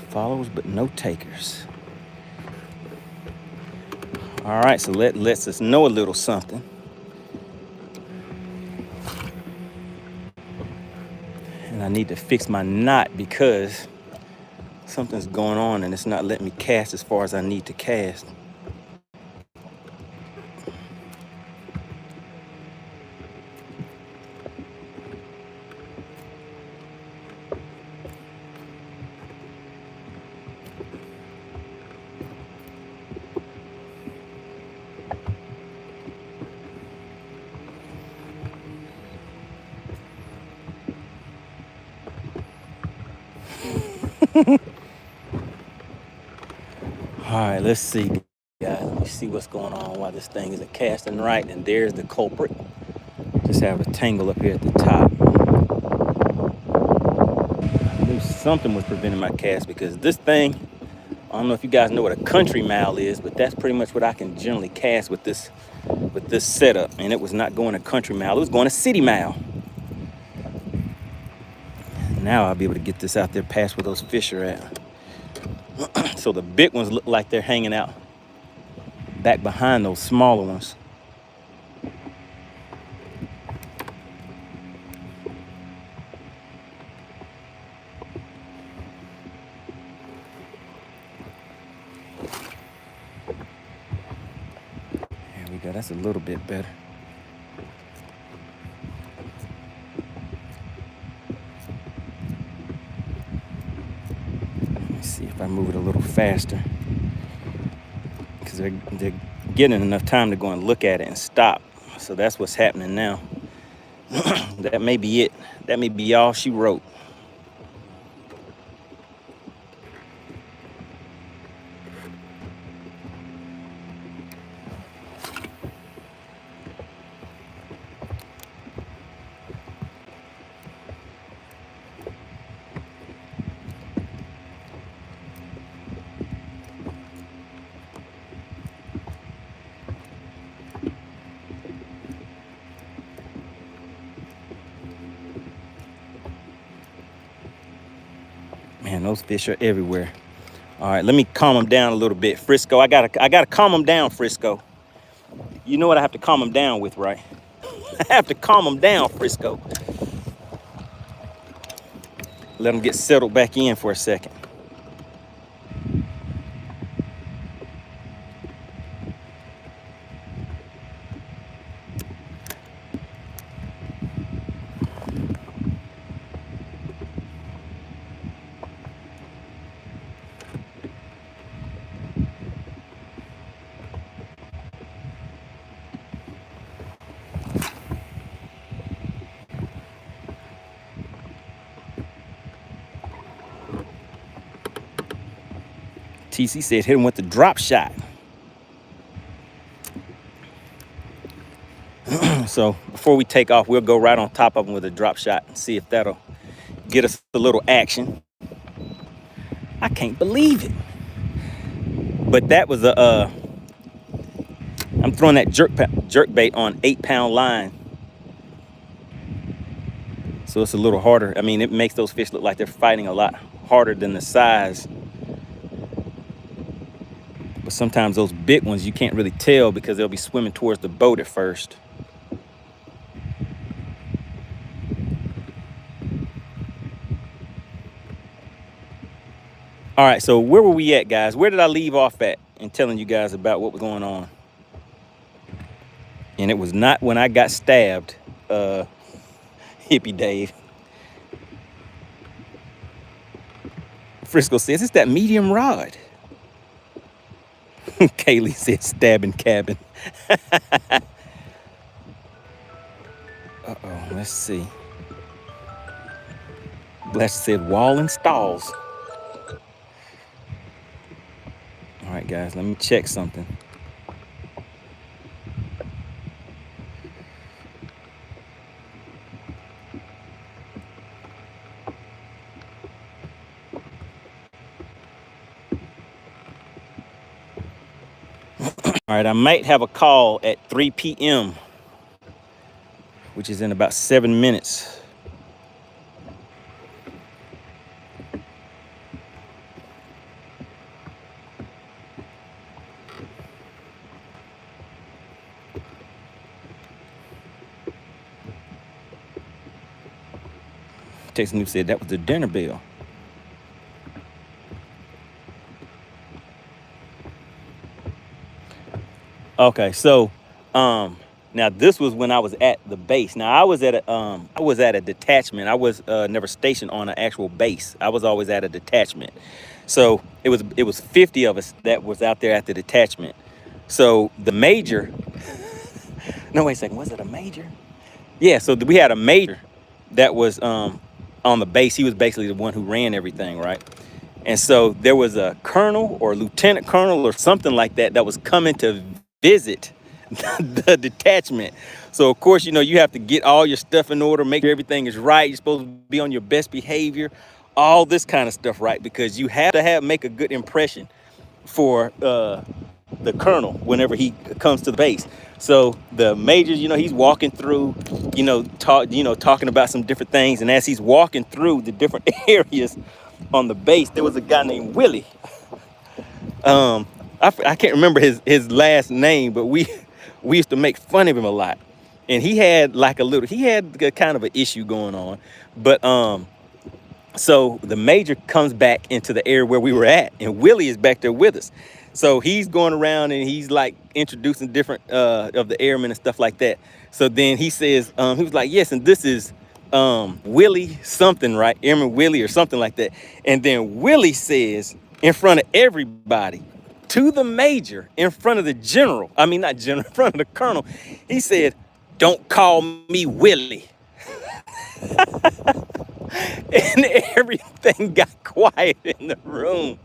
Followers, but no takers. All right, so lets us know a little something. And I need to fix my knot because something's going on and it's not letting me cast as far as I need to cast. All right, let's see, guys. Let me see what's going on, why this thing isn't casting right. And there's the culprit. Just have a tangle up here at the top. I knew something was preventing my cast because this thing, I don't know if you guys know what a country mile is, but that's pretty much what I can generally cast with this setup. And it was not going a country mile, it was going a city mile. Now I'll be able to get this out there past where those fish are at. So the big ones look like they're hanging out back behind those smaller ones. There we go, that's a little bit better. See if I move it a little faster because they're getting enough time to go and look at it and stop. So that's what's happening now. That may be it. That may be all she wrote. Man, those fish are everywhere. All right, let me calm them down a little bit. Frisco, I gotta calm them down, Frisco. You know what I have to calm them down with, right? I have to calm them down, Frisco. Let them get settled back in for a second. TC said hit him with the drop shot. So before we take off, we'll go right on top of him with a drop shot and see if that'll get us a little action. I can't believe it. But that was a, I'm throwing that jerk bait on 8-pound line. So it's a little harder. I mean, it makes those fish look like they're fighting a lot harder than the size. But sometimes those big ones, you can't really tell because they'll be swimming towards the boat at first. All right, so where were we at, guys? Where did I leave off at in telling you guys about what was going on? And it was not when I got stabbed, Hippie Dave. Frisco says, it's that medium rod. Kaylee said, stabbing cabin. Uh-oh, let's see. Bless said, wall and stalls. All right, guys, let me check something. All right, I might have a call at 3 p.m., which is in about 7 minutes. Texas News said that was the dinner bell. Okay, so now this was when I was at the base. Now I was at a detachment. I was never stationed on an actual base. I was always at a detachment. So it was 50 of us that was out there at the detachment. So the major, no, wait a second, was it a major? Yeah, so we had a major that was on the base. He was basically the one who ran everything, right? And so there was a colonel or lieutenant colonel or something like that that was coming to visit the detachment. So of course, you know, you have to get all your stuff in order, make sure everything is right. You're supposed to be on your best behavior, all this kind of stuff, right? Because you have to make a good impression for the colonel whenever he comes to the base. So the major, you know, he's walking through, you know, talking about some different things. And as he's walking through the different areas on the base, there was a guy named Willie. I can't remember his last name, but we used to make fun of him a lot. And he had a kind of an issue going on. But so the major comes back into the area where we were at, and Willie is back there with us. So he's going around and he's like introducing different of the airmen and stuff like that. So then he says, he was like, yes, and this is Willie something, right? Airman Willie or something like that. And then Willie says in front of everybody, to the major, in front of the general, I mean, not general, in front of the colonel, he said, don't call me Willie. And everything got quiet in the room.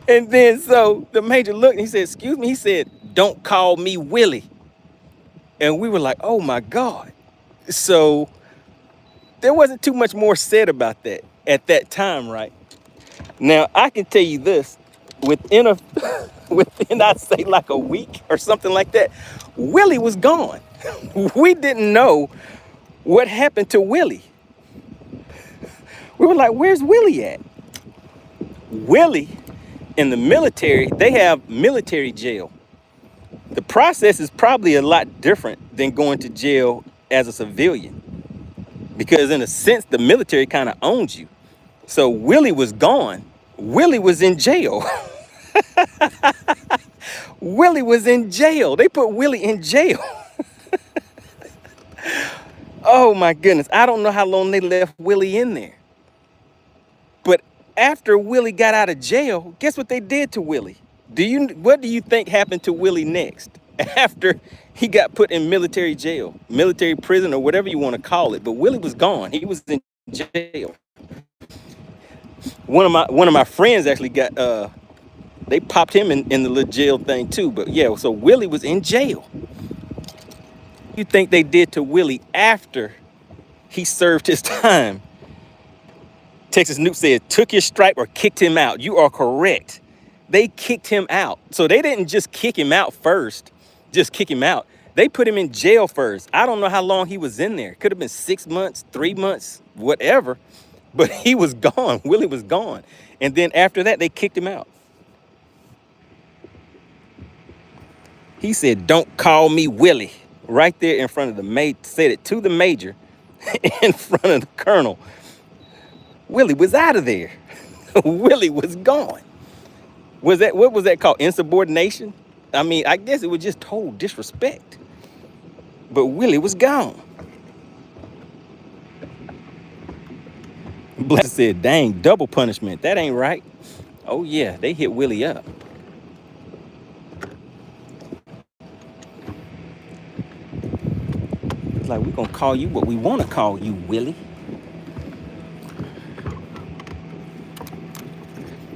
And then so the major looked and he said, excuse me, he said, don't call me Willie. And we were like, oh my God. So there wasn't too much more said about that at that time, right? Now I can tell you this, within I'd say like a week or something like that, Willie was gone. We didn't know what happened to Willie. We were like, where's Willie at? Willie, in the military, they have military jail. The process is probably a lot different than going to jail as a civilian. Because in a sense, the military kind of owns you. So Willie was gone. Willie was in jail. Willie was in jail. They put Willie in jail. Oh my goodness. I don't know how long they left Willie in there. But after Willie got out of jail, guess what they did to Willie? What do you think happened to Willie next? After he got put in military jail, military prison, or whatever you want to call it. But Willie was gone. He was in jail. One of my friends actually got They popped him in the little jail thing too. But yeah, so Willie was in jail. You think they did to Willie after he served his time? Texas Newt said, took his stripe or kicked him out. You are correct. They kicked him out. So they didn't just kick him out first, just kick him out. They put him in jail first. I don't know how long he was in there. Could have been 6 months, 3 months, whatever. But he was gone. Willie was gone. And then after that, they kicked him out. He said, don't call me Willie. Right there in front of the major, said it to the major in front of the colonel. Willie was out of there. Willie was gone. Was that, what was that called? Insubordination? I mean, I guess it was just total disrespect. But Willie was gone. Bless said, dang, double punishment. That ain't right. Oh yeah, they hit Willie up. It's like, we're gonna call you what we wanna call you, Willie.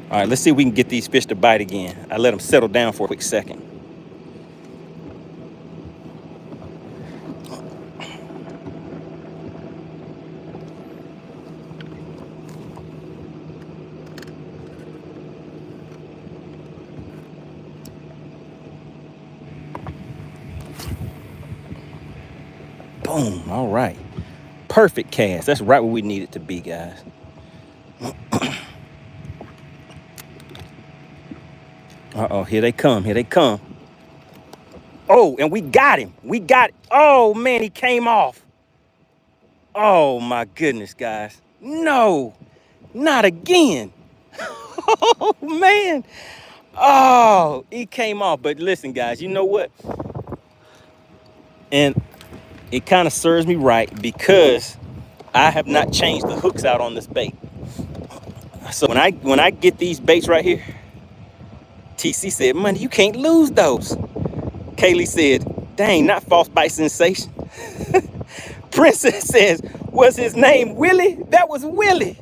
All right, let's see if we can get these fish to bite again. I let them settle down for a quick second. Boom, all right. Perfect cast. That's right where we need it to be, guys. Uh-oh, here they come, here they come. Oh, and we got him. We got, oh man, he came off. Oh my goodness, guys. No, not again. Oh man. Oh, he came off. But listen, guys, you know what? And it kind of serves me right because I have not changed the hooks out on this bait. So when I get these baits right here, TC said, Money, you can't lose those. Kaylee said, dang, not false bite sensation. Princess says, was his name Willie? That was Willie.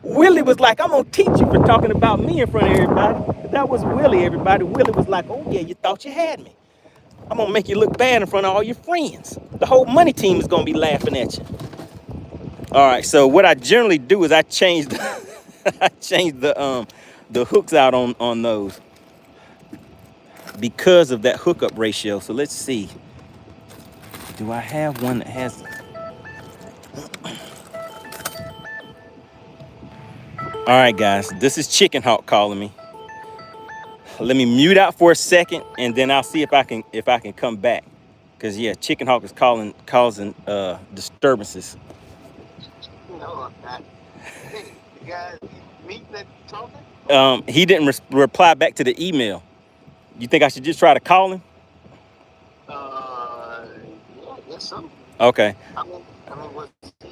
Willie was like, I'm gonna teach you for talking about me in front of everybody. That was Willie, everybody. Willie was like, oh yeah, you thought you had me. I'm gonna make you look bad in front of all your friends. The whole money team is gonna be laughing at you. All right, so what I generally do is I change the hooks out on those because of that hookup ratio. So let's see. Do I have one that has? All right, guys, this is Chicken Hawk calling me. Let me mute out for a second, and then I'll see if I can come back. Cause yeah, Chicken Hawk is causing disturbances. No, hey, you guys meet that talking? He didn't reply back to the email. You think I should just try to call him? Yeah, I guess so. Okay. I mean, what's the...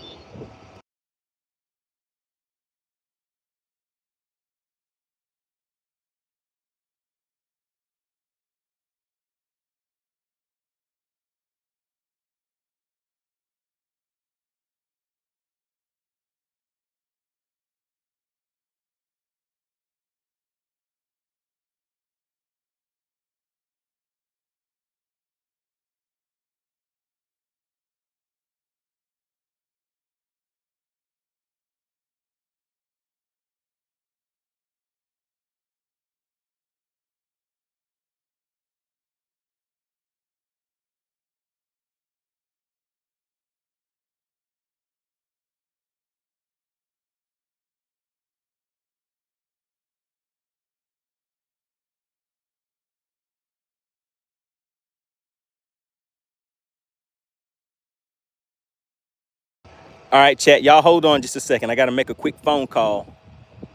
All right, chat. Y'all hold on just a second. I got to make a quick phone call,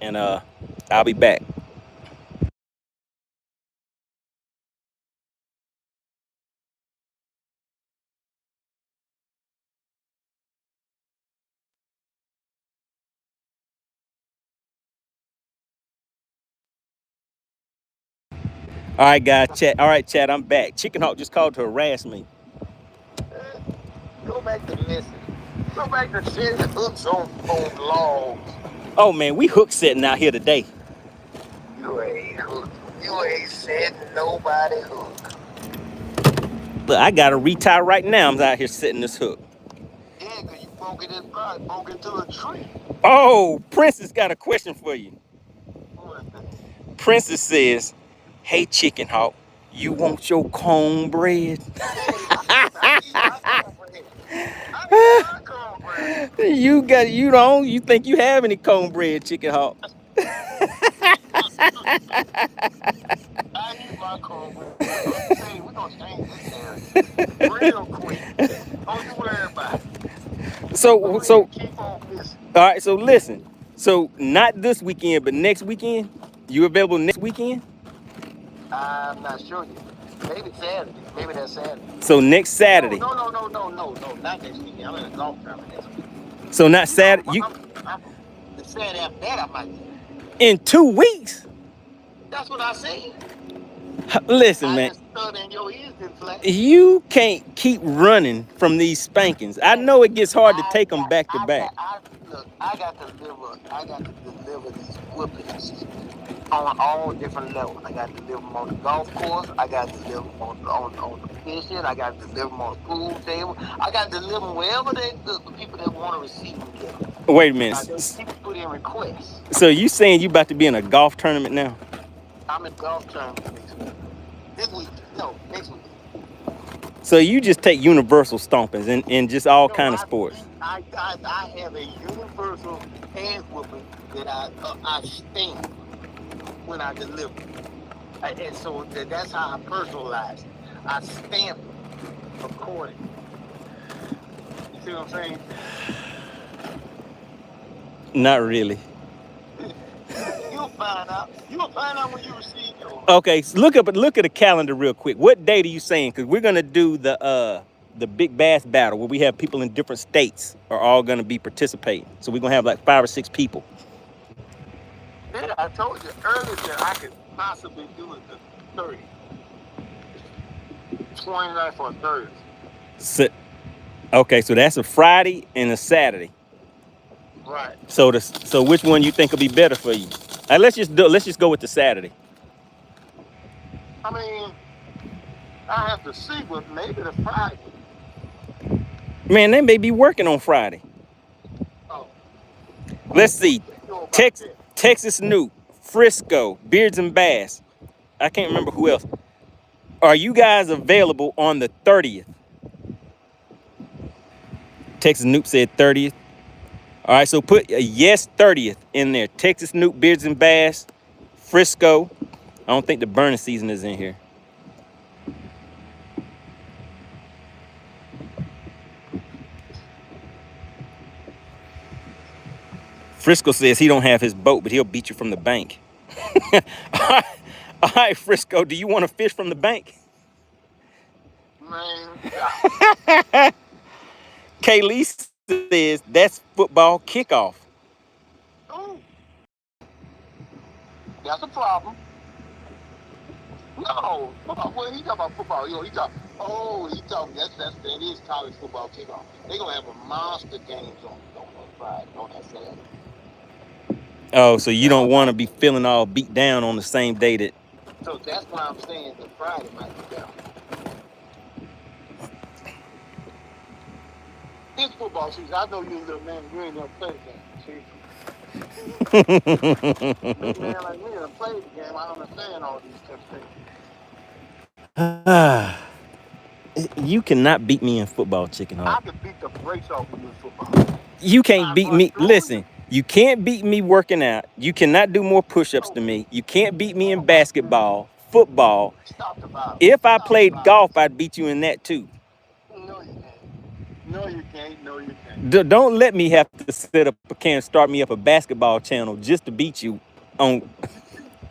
and I'll be back. All right, guys, chat. All right, chat. I'm back. Chicken Hawk just called to harass me. Go back to listen. Go back to setting hooks on logs. Oh man, we hook setting out here today. You ain't hooked. You ain't said nobody hook. Look, I got to retie right now. I'm out here setting this hook. Yeah, because you broke it in probably broke into a tree. Oh, Princess got a question for you. What is that? Princess says, "Hey, Chicken Hawk, you want your cornbread?" I need my cornbread. I need my cornbread. You think you have any cornbread, Chicken Hawk? I need my cornbread. We're gonna change this narrative real quick. Don't you worry about it. So, Go so, ahead, keep on this. all right. So listen. So not this weekend, but next weekend. You available next weekend? I'm not sure yet. Maybe Saturday. Maybe that's Saturday. So next Saturday. No, not next weekend. I'm in a golf tournament next week. So not Saturday. The Saturday after that, I might be. In 2 weeks. That's what I said. Listen, man. I just thought in your ears didn't flat. You can't keep running from these spankings. I know it gets hard to take them back to back. Look, I got to deliver these whippings on all different levels. I got to deliver them on the golf course. I got to deliver them on the fishing. I got to deliver them on the pool table. I got to deliver them wherever the people that want to receive them get them. Wait a minute. People put in requests. So you saying you about to be in a golf tournament now? I'm in golf tournament next week. Next week. So you just take universal stompings in just all kind of sports. I have a universal hand whooping that I stamp when I deliver. And so that's how I personalize it. I stamp it accordingly. You see what I'm saying? Not really. You'll find out. You'll find out when you receive yours. Okay, so look at the calendar real quick. What date are you saying? Because we're gonna do the big bass battle where we have people in different states are all gonna be participating. So we're gonna have like 5 or 6 people. Yeah, I told you earlier that I could possibly do it the 30th. 29th or 30th. Okay, so that's a Friday and a Saturday. Right. So which one you think will be better for you? Let's just go with the Saturday. I mean, I have to see, but maybe the Friday. Man, they may be working on Friday. Oh. Let's see. Texas Snoop, Frisco, Beards and Bass. I can't remember who else. Are you guys available on the 30th? Texas Snoop said 30th. All right, so put a yes 30th in there. Texas Snoop, Beards and Bass, Frisco. I don't think the burning season is in here. Frisco says he don't have his boat, but he'll beat you from the bank. All right, Frisco, do you want to fish from the bank? Man. Kaylee says that's football kickoff. Oh. That's a problem. No. When he talking about football, that is college football kickoff. They're going to have a monster games on Friday, on that Saturday. Oh, so you don't want to be feeling all beat down on the same day that... So that's why I'm saying that Friday might be down. It's football season. I know you little man, you ain't never played the game. See? Big man like me done played the game. I understand all these things. You cannot beat me in football, Chicken Hawk. I can beat the brakes off of you in football. You can't beat me. Listen, you can't beat me working out. You cannot do more push-ups than me. You can't beat me in basketball, football. If I played golf, I'd beat you in that too. No, you can't. No, you can't. Don't let me have to set up start me up a basketball channel just to beat you on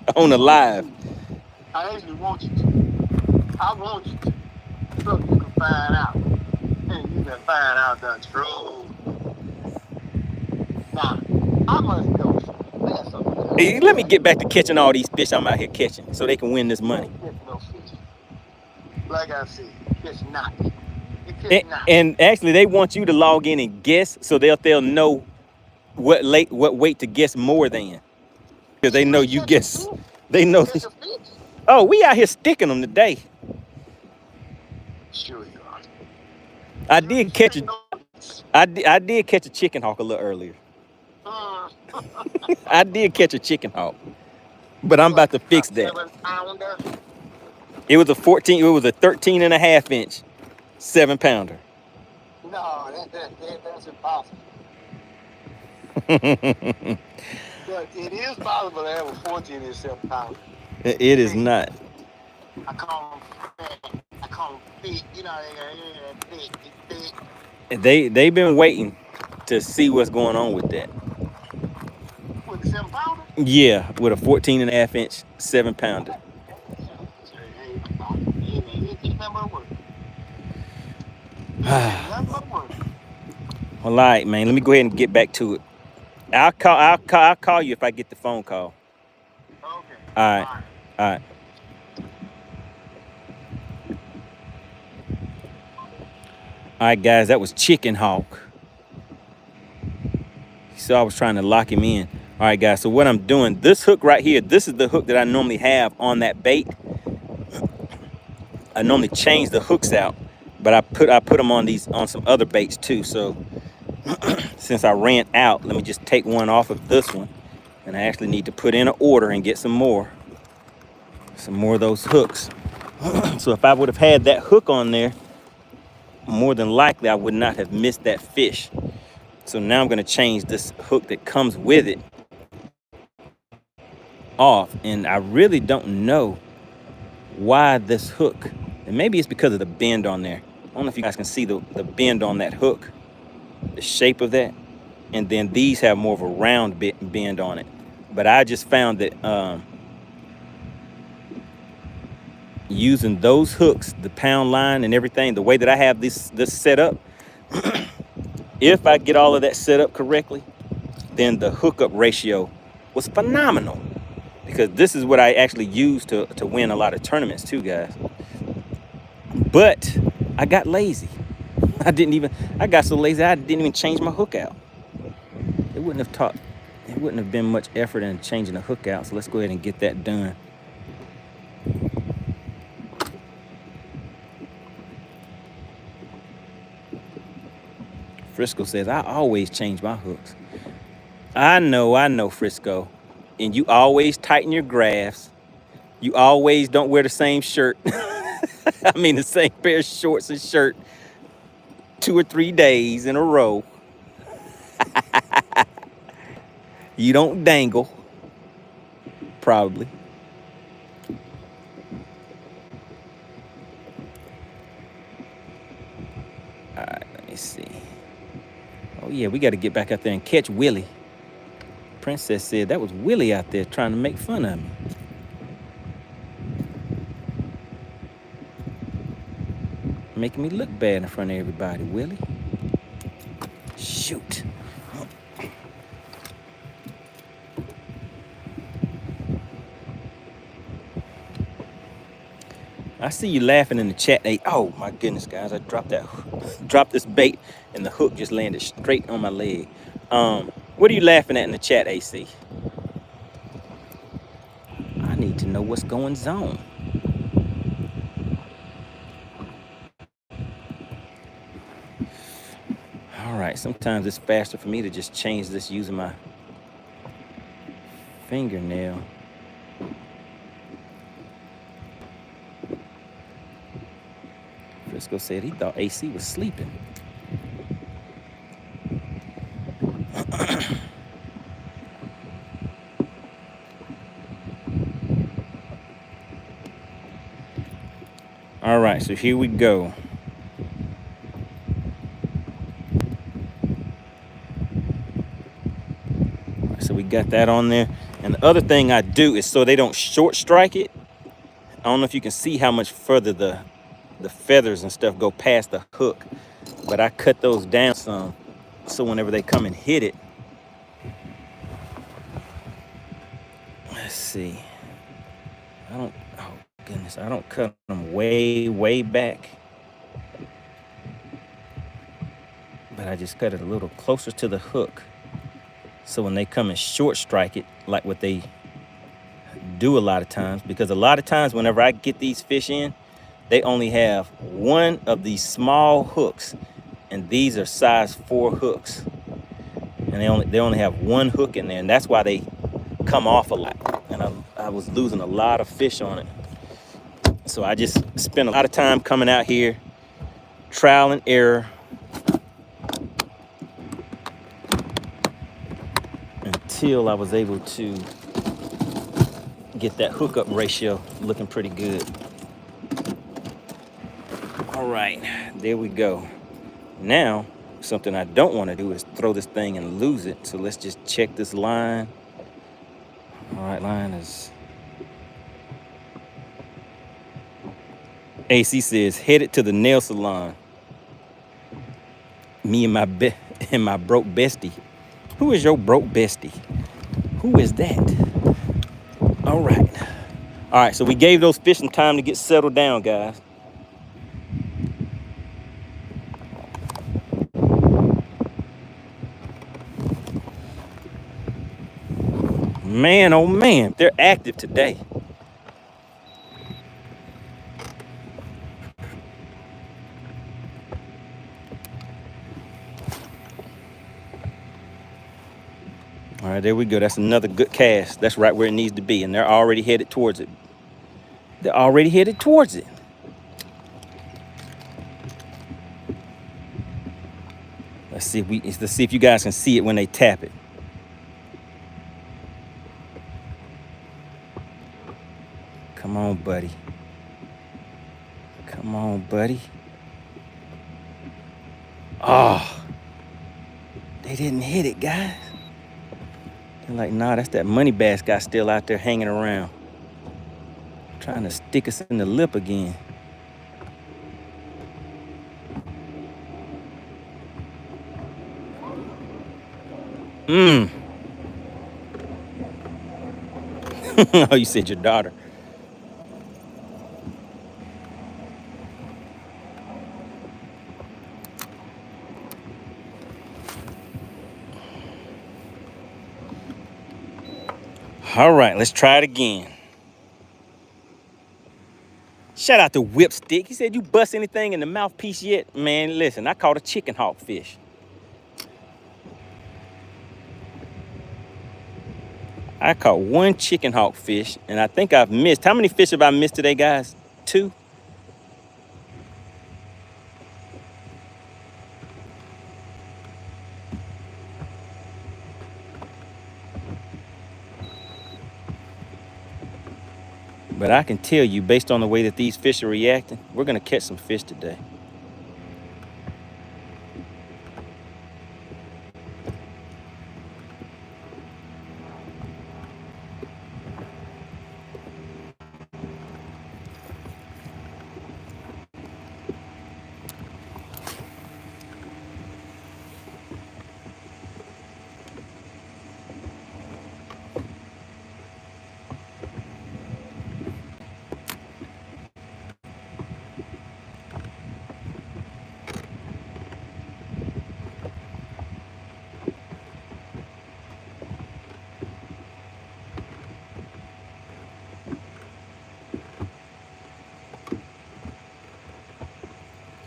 the live. I actually want you to. I want you to. So you can find out. And you can find out the truth. Now, I must go. Hey, let me get back to catching all these fish I'm out here catching so they can win this money. No fish. Like I said, fish not. And actually, they want you to log in and guess so they'll know what weight to guess more than, because they know you guess. They know. Oh, we out here sticking them today. Sure you are. I did catch a, I did catch a chicken hawk a little earlier. I did catch a chicken hawk, but I'm about to fix that. 7-pounder? It was a 14. It was a 13 and a half inch 7-pounder. No, that's impossible. But it is possible to have a 14-inch 7-pounder. It is not. I call them thick. You know, they thick. They've been waiting to see what's going on with that. With the 7-pounder? Yeah, with a 14 and a half inch 7-pounder. Well, all right, man. Let me go ahead and get back to it. I'll call you if I get the phone call. Okay. All right. All right, guys, that was Chicken Hawk. So I was trying to lock him in. All right, guys, so what I'm doing, this hook right here, this is the hook that I normally have on that bait. I normally change the hooks out, but I put them on some other baits too. So since I ran out, let me just take one off of this one. And I actually need to put in an order and get some more of those hooks. So if I would have had that hook on there, more than likely I would not have missed that fish. So now I'm going to change this hook that comes with it off. And I really don't know why this hook, and maybe it's because of the bend on there. I don't know if you guys can see the bend on that hook, the shape of that. And then these have more of a round bend on it. But I just found that using those hooks, the pound line and everything, the way that I have this set up, if I get all of that set up correctly, then the hookup ratio was phenomenal. Because this is what I actually use to win a lot of tournaments too, guys. But I got lazy. I got so lazy I didn't even change my hook out. It wouldn't have been much effort in changing the hook out. So let's go ahead and get that done. Frisco says, I always change my hooks. I know, Frisco. And you always tighten your graphs. You always don't wear the same shirt. I mean, the same pair of shorts and shirt 2 or 3 days in a row. You don't dangle, probably. All right, let me see. Oh, yeah, we got to get back out there and catch Willie. Princess said that was Willie out there trying to make fun of me. Making me look bad in front of everybody, Willie. Shoot. I see you laughing in the chat. Hey, oh my goodness, guys! I dropped this bait, and the hook just landed straight on my leg. What are you laughing at in the chat, AC? I need to know what's going on. All right, sometimes it's faster for me to just change this using my fingernail. Frisco said he thought AC was sleeping. All right, so here we go. So we got that on there. And the other thing I do is so they don't short strike it. I don't know if you can see how much further the feathers and stuff go past the hook, but I cut those down some so whenever they come and hit it. Let's see. Oh goodness, I don't cut them way back. But I just cut it a little closer to the hook. So when they come and short strike it, like what they do a lot of times, because a lot of times whenever I get these fish in, they only have one of these small hooks, and these are size 4 hooks, and they only have one hook in there, and that's why they come off a lot. And I was losing a lot of fish on it, so I just spent a lot of time coming out here, trial and error, until I was able to get that hookup ratio looking pretty good. All right, there we go. Now, something I don't want to do is throw this thing and lose it. So let's just check this line. All right, line is... AC says, headed to the nail salon. Me and my broke bestie. Who is your broke bestie? Who is that? All right. All right, so we gave those fish some time to get settled down, guys. Man, oh man, they're active today. All right, there we go. That's another good cast. That's right where it needs to be, and they're already headed towards it. They're already headed towards it. Let's see if you guys can see it when they tap it. Come on, buddy. Come on, buddy. Oh, they didn't hit it, guys. They're like, nah, that's that MoneyBass guy still out there hanging around, trying to stick us in the lip again. Oh, you said your daughter. All right, let's try it again. Shout out to Whipstick. He said, you bust anything in the mouthpiece yet? Man, listen, I caught a chicken hawk fish. I caught one chicken hawk fish, and I think I've missed. How many fish have I missed today, guys? 2? But I can tell you, based on the way that these fish are reacting, we're gonna catch some fish today.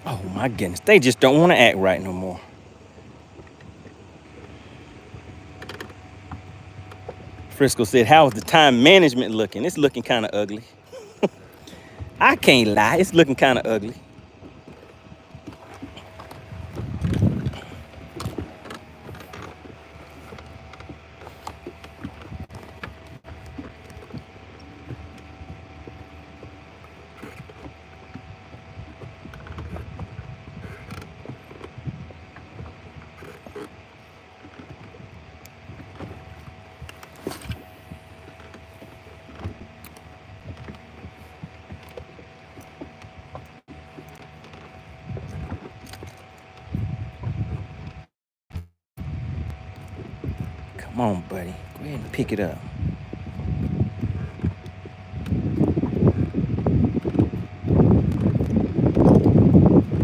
Oh my goodness, they just don't want to act right no more. Frisco said, how is the time management looking? It's looking kind of ugly. I can't lie, it's looking kind of ugly. Come on, buddy. Go ahead and pick it up.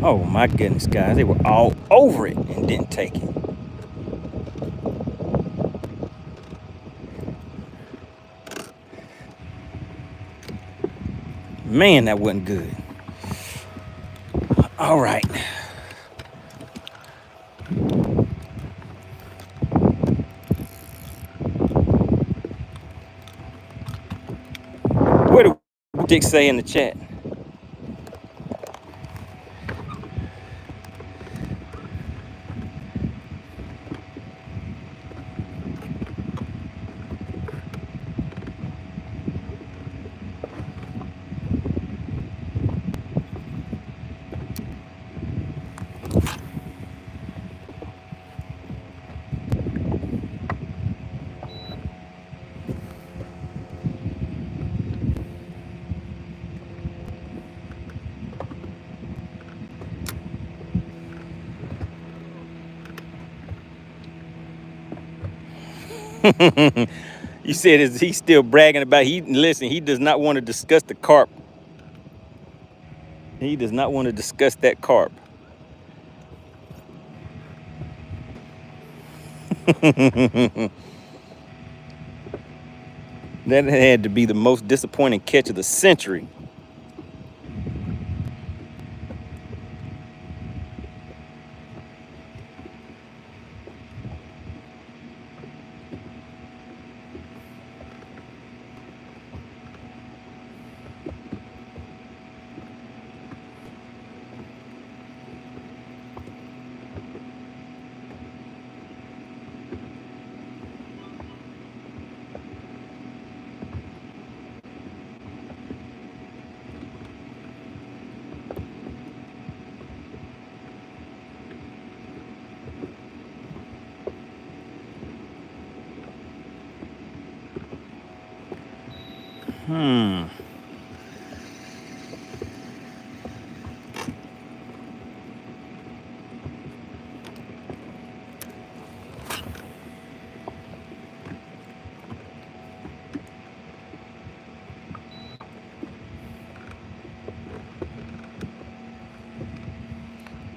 Oh my goodness, guys. They were all over it and didn't take it. Man, that wasn't good. All right. What did Dick say in the chat? You said is he still bragging about listen, he does not want to discuss the carp. He does not want to discuss that carp. That had to be the most disappointing catch of the century.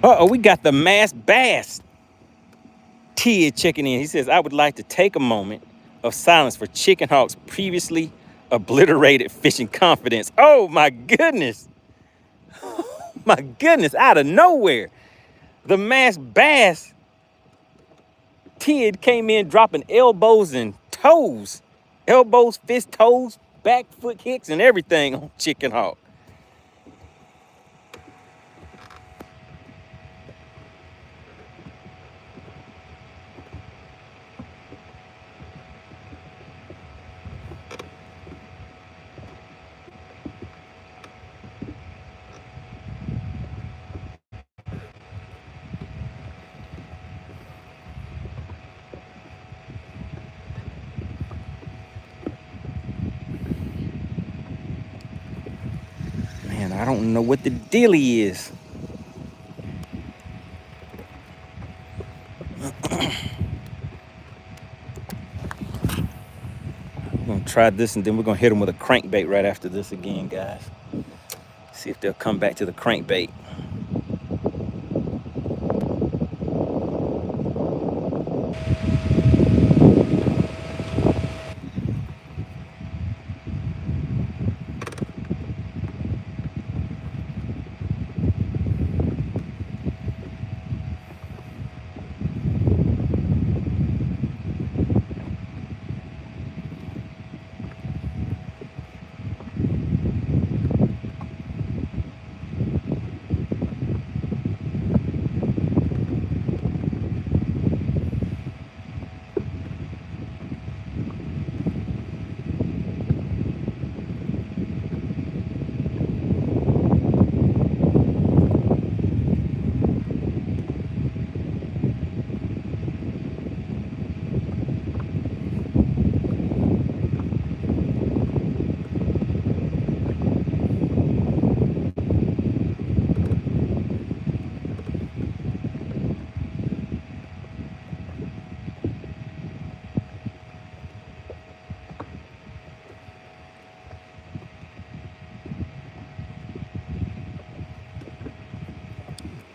Uh-oh, we got the mass bass. Tia checking in. He says, I would like to take a moment of silence for Chicken Hawk's previously obliterated fishing confidence. Oh my goodness. My goodness, out of nowhere. The mass bass. Tia came in dropping elbows and toes. Elbows, fist, toes, back foot kicks, and everything on Chicken Hawk. Man, I don't know what the dealie is. We're gonna try this and then we're gonna hit them with a crankbait right after this again, guys. See if they'll come back to the crankbait.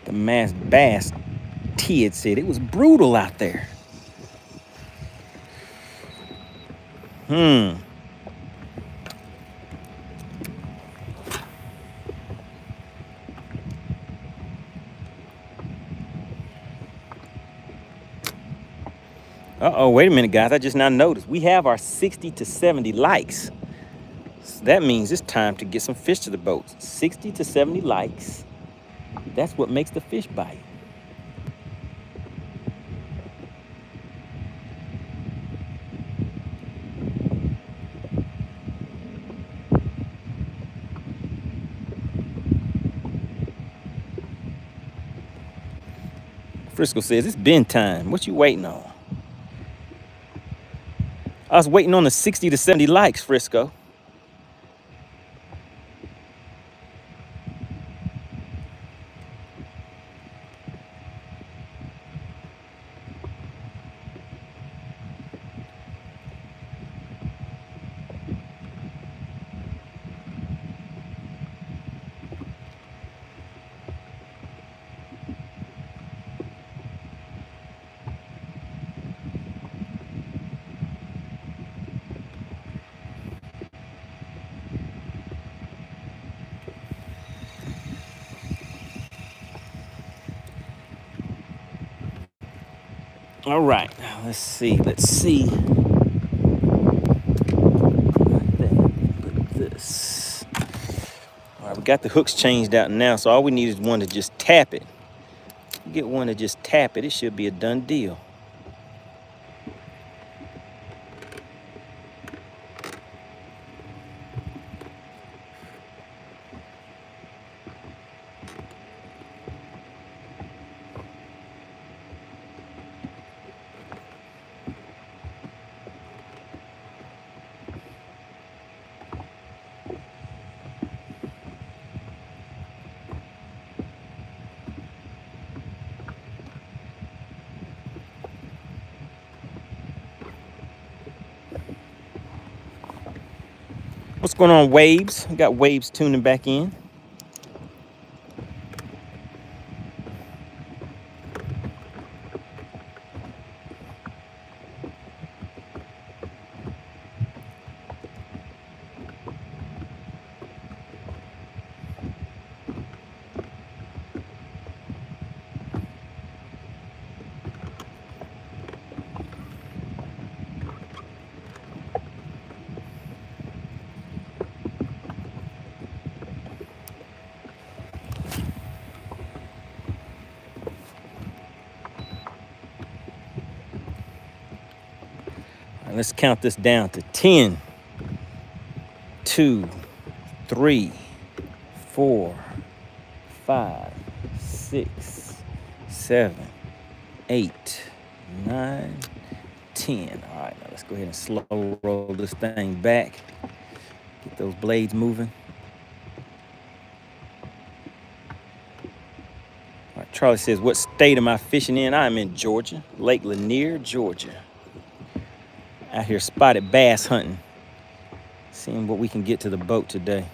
The mass bass, Ted said it was brutal out there. Uh-oh, wait a minute, guys. I just now noticed we have our 60 to 70 likes. So that means it's time to get some fish to the boat. 60 to 70 likes. That's what makes the fish bite. Frisco says, it's been time. What you waiting on? I was waiting on the 60 to 70 likes, Frisco. All right, let's see. Put this. All right, we got the hooks changed out now, so all we need is one to just tap it. Get one to just tap it, it should be a done deal. What's going on, Waves? We got Waves tuning back in. Let's count this down to 10, 2, 3, 4, 5, 6, 7, 8, 9, 10. All right, now let's go ahead and slow roll this thing back. Get those blades moving. All right, Charlie says, what state am I fishing in? I'm in Georgia, Lake Lanier, Georgia. Out here spotted bass hunting. Seeing what we can get to the boat today.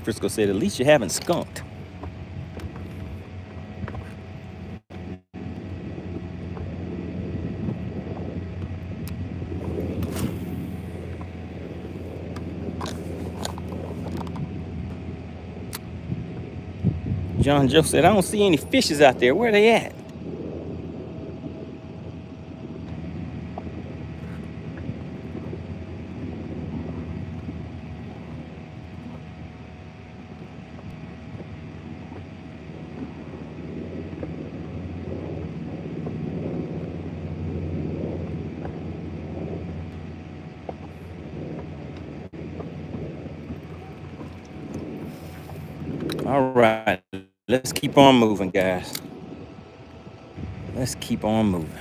Frisco said, at least you haven't skunked. John Joe said, I don't see any fishes out there. Where are they at? All right, let's keep on moving, guys. Let's keep on moving.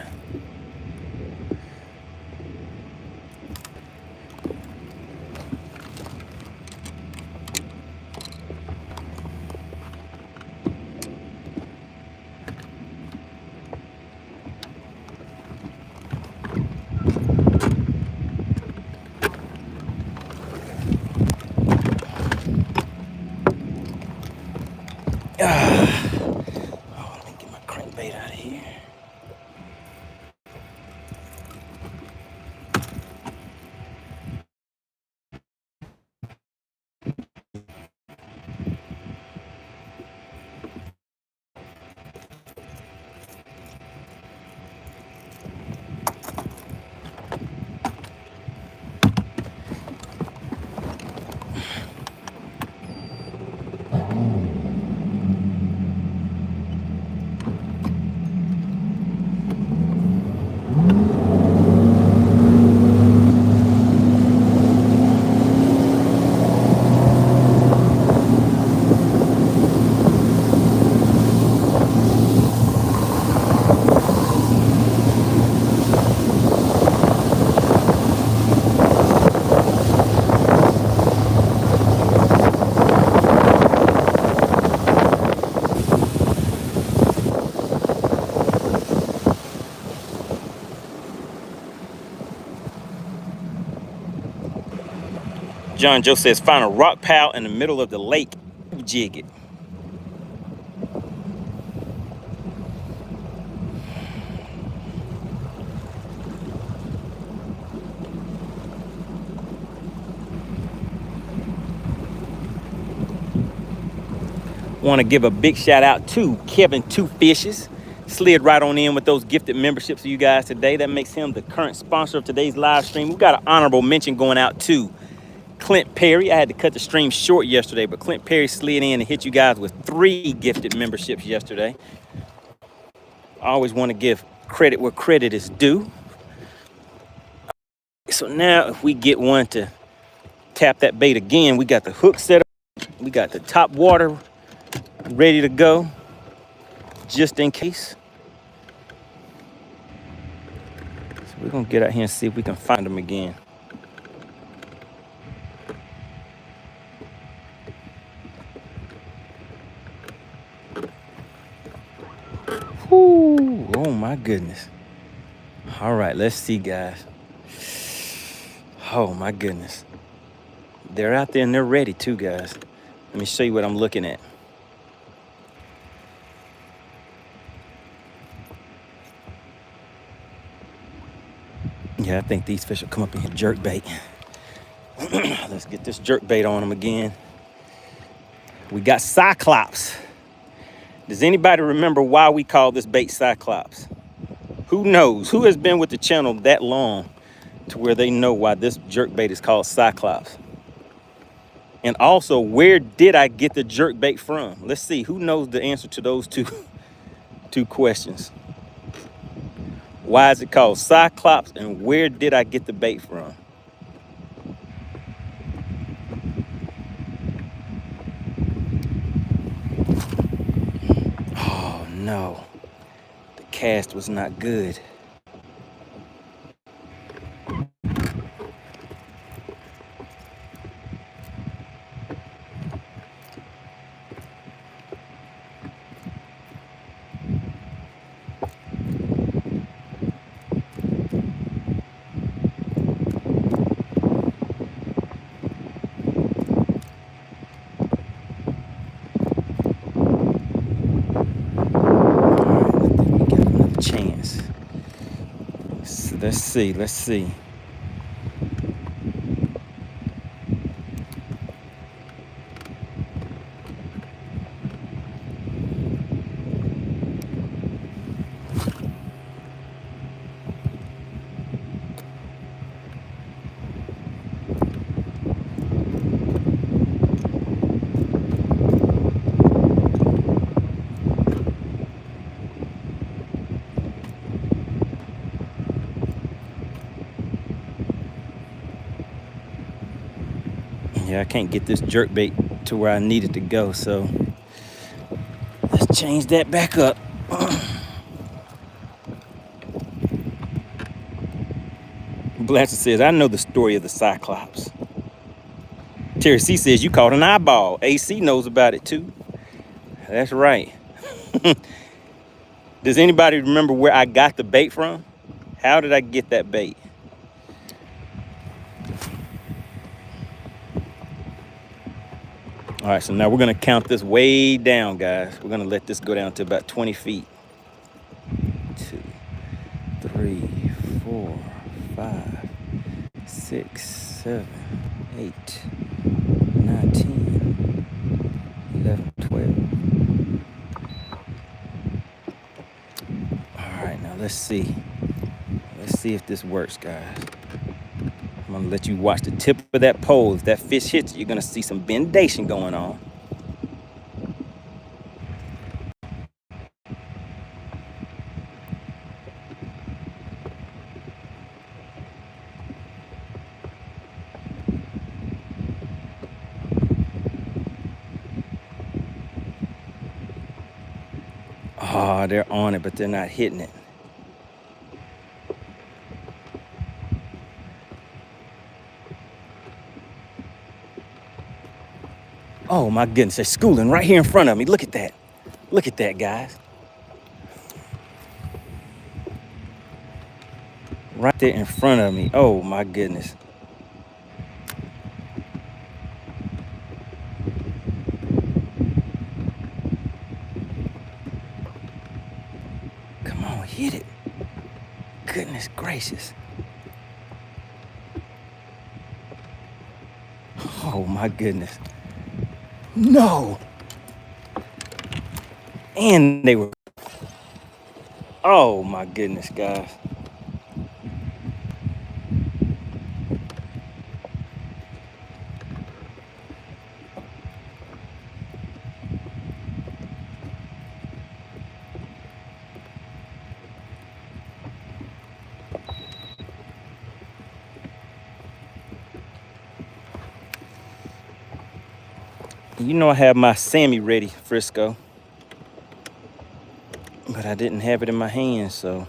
Oh, let me get my crankbait out of here. John Joe says, find a rock pile in the middle of the lake, jig it. Want to give a big shout out to Kevin Two Fishes. Slid right on in with those gifted memberships for you guys today. That makes him the current sponsor of today's live stream. We've got an honorable mention going out to Clint Perry. I had to cut the stream short yesterday, but Clint Perry slid in and hit you guys with 3 gifted memberships yesterday. I always want to give credit where credit is due. So now if we get one to tap that bait again, we got the hook set up. We got the top water ready to go, just in case. So we're gonna get out here and see if we can find them again. Whoo, oh my goodness. All right, let's see, guys. Oh my goodness. They're out there and they're ready too, guys. Let me show you what I'm looking at. Yeah, I think these fish will come up in here jerkbait. Let's get this jerkbait on them again. We got Cyclops. Does anybody remember why we call this bait Cyclops? Who knows? Who has been with the channel that long to where they know why this jerkbait is called Cyclops? And also, where did I get the jerkbait from? Let's see, who knows the answer to those two questions? Why is it called Cyclops, and where did I get the bait from? Oh no, the cast was not good. Let's see. Yeah, I can't get this jerkbait to where I need it to go, so change that back up. Blanchard says, I know the story of the Cyclops. Terry C says, you caught an eyeball. AC knows about it too. That's right. Does anybody remember where I got the bait from? How did I get that bait? All right, so now we're gonna count this way down, guys. We're gonna let this go down to about 20 feet. 2, 3, 4, 5, 6, 7, 8, 9, 10, 11, 12. All right, now let's see. Let's see if this works, guys. I'm gonna let you watch the tip of that pole. If that fish hits, you're gonna see some bendation going on. Oh, they're on it, but they're not hitting it. Oh my goodness, they're schooling right here in front of me. Look at that. Look at that, guys. Right there in front of me. Oh my goodness. Come on, hit it. Goodness gracious. Oh my goodness. No. And they were. Oh my goodness, guys. You know I have my Sammy ready, Frisco. But I didn't have it in my hand, so.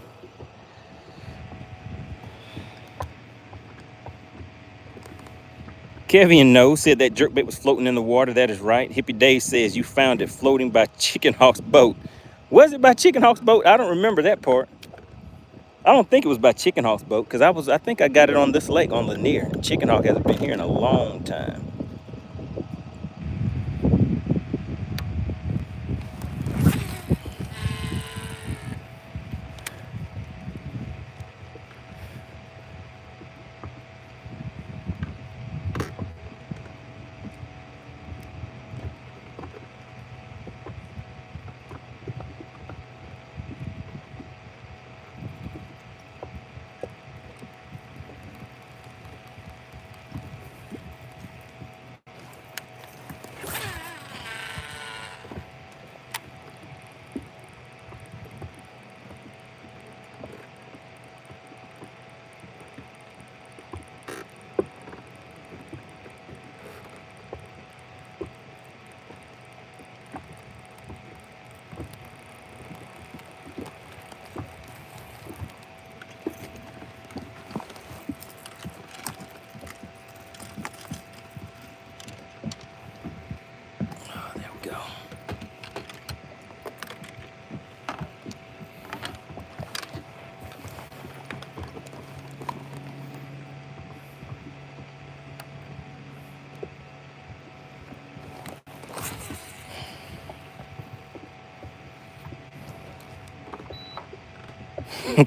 Kevin No said that jerkbait was floating in the water. That is right. Hippie Dave says you found it floating by Chicken Hawk's boat. Was it by Chicken Hawk's boat? I don't remember that part. I don't think it was by Chicken Hawk's boat because I think I got it on this lake on Lanier. Chicken Hawk hasn't been here in a long time.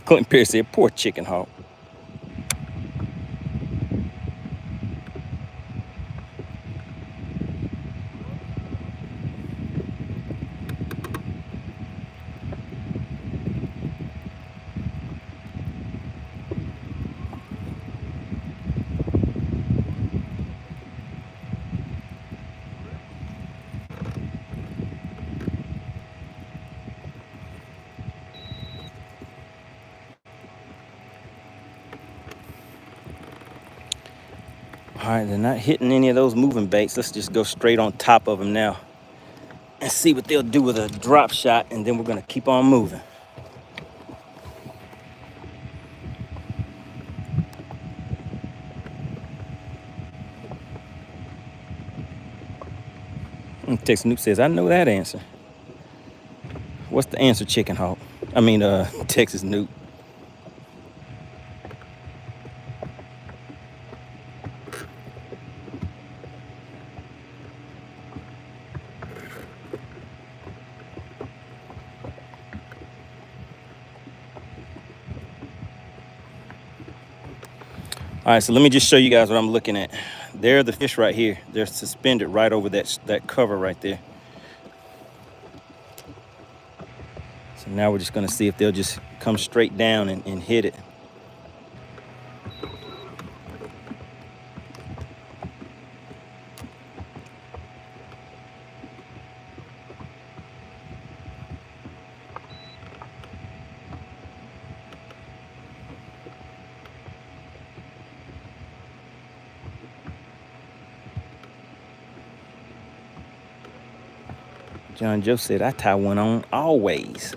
Clint Pierce said, poor Chicken Hawk. All right, they're not hitting any of those moving baits. Let's just go straight on top of them now. and see what they'll do with a drop shot, and then we're gonna keep on moving. And Texas Noob says, I know that answer. What's the answer, Chicken Hawk? I mean, Texas Noob. All right, so let me just show you guys what I'm looking at. There are the fish right here. They're suspended right over that cover right there. So now we're just gonna see if they'll just come straight down and hit it. John Joe said, I tie one on always.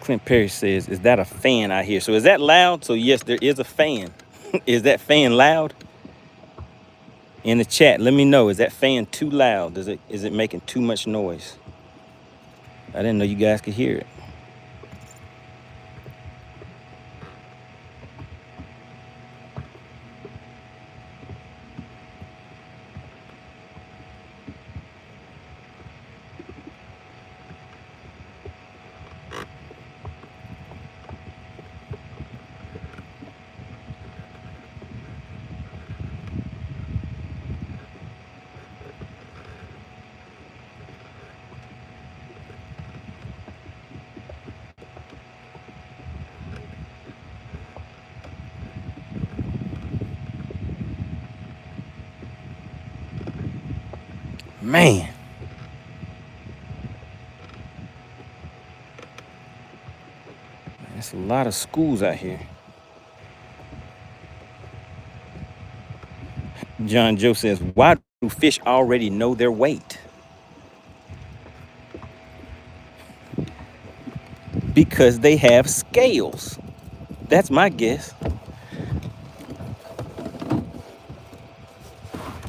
Clint Perry says, is that a fan I hear? So is that loud? So yes, there is a fan. Is that fan loud? In the chat, let me know. Is that fan too loud? Is it making too much noise? I didn't know you guys could hear it. Man. There's a lot of schools out here. John Joe says, why do fish already know their weight? Because they have scales. That's my guess.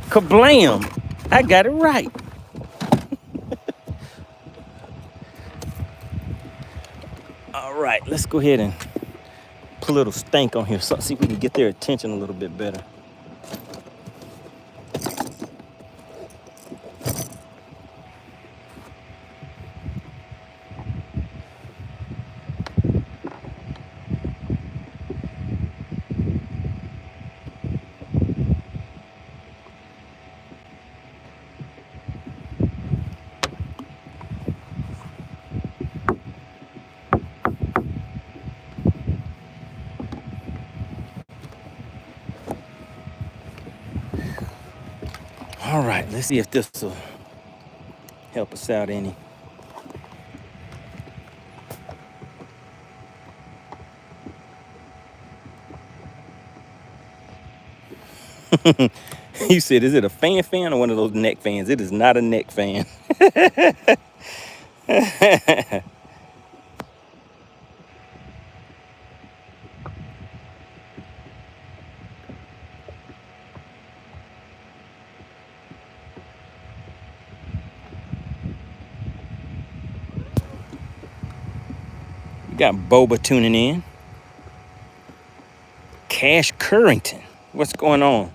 Kablam! I got it right. All right, let's go ahead and put a little stank on here. So see if we can get their attention a little bit better. All right, let's see if this will help us out any. You said, is it a fan or one of those neck fans? It is not a neck fan. We got Boba tuning in. Cash Currington. What's going on?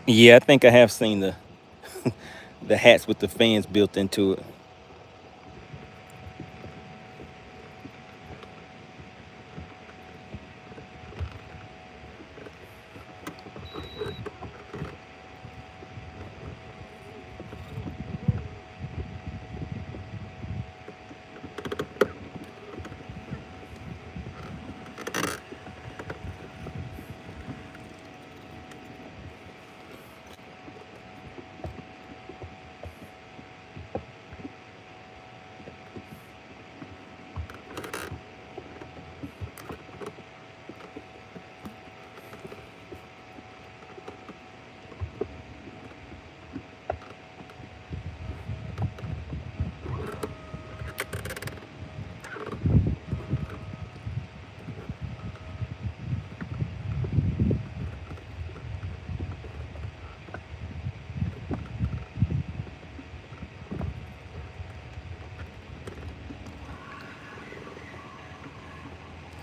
Yeah, I think I have seen the hats with the fans built into it.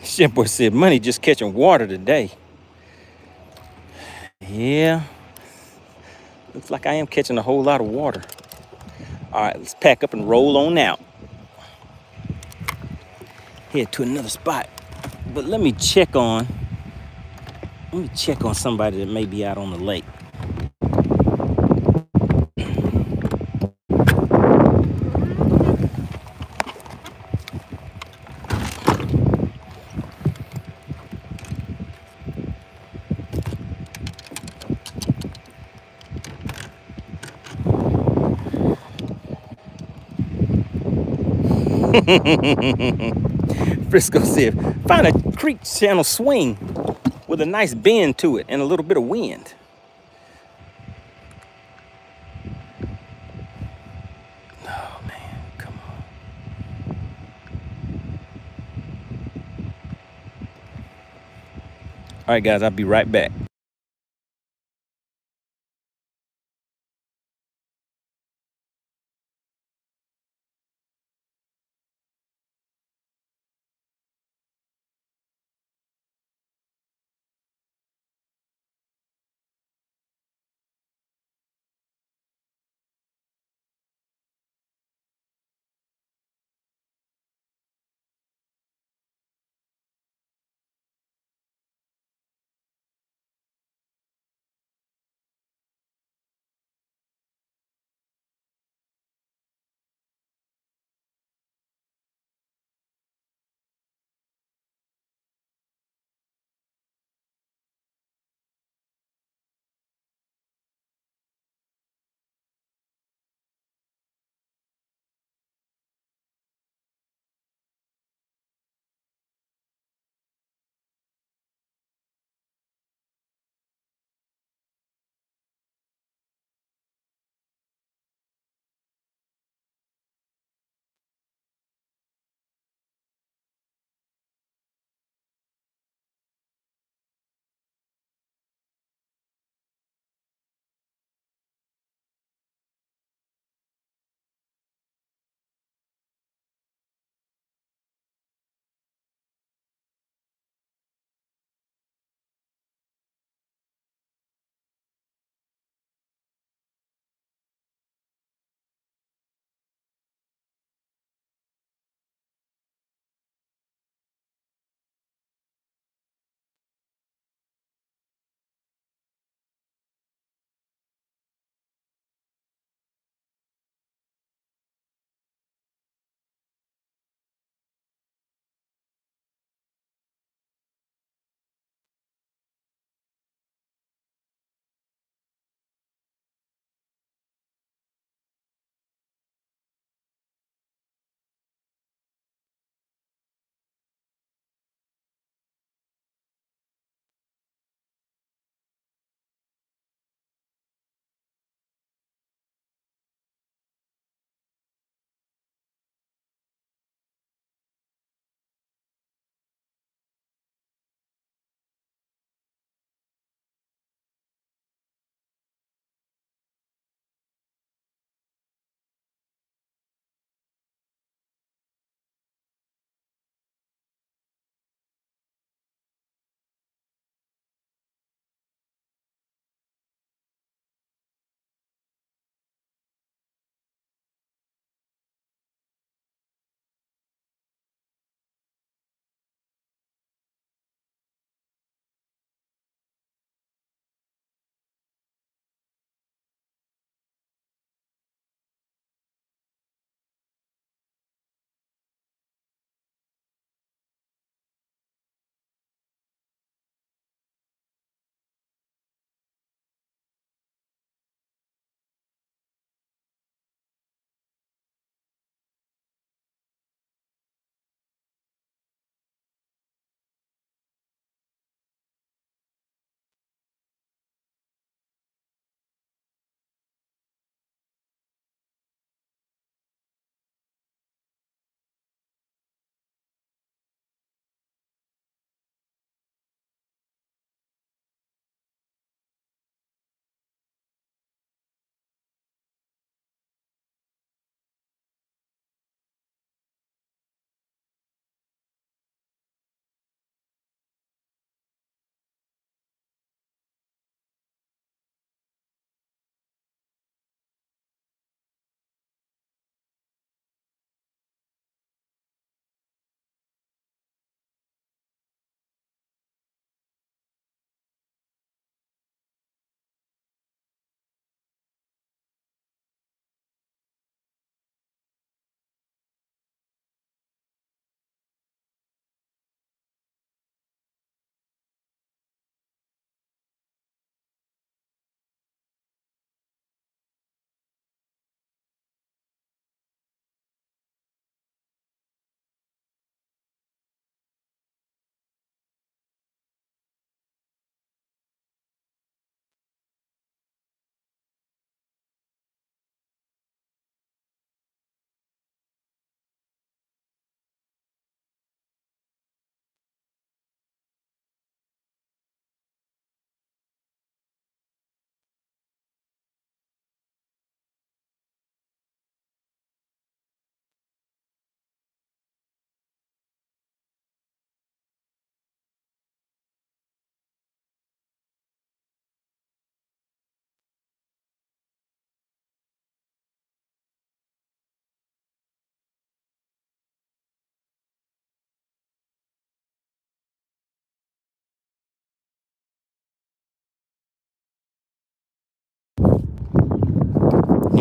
Shit boy said money just catching water today. Yeah. Looks like I am catching a whole lot of water. All right, let's pack up and roll on out. Head to another spot. But let me check on somebody that may be out on the lake. Frisco said, find a creek channel swing with a nice bend to it and a little bit of wind. Oh man, come on. All right, guys, I'll be right back.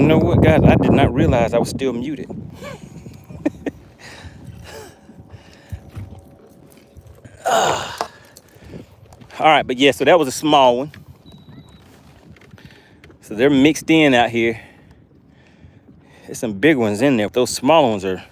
You know what, guys? I did not realize I was still muted. All right, but yeah, so that was a small one. So they're mixed in out here. There's some big ones in there. Those smaller ones are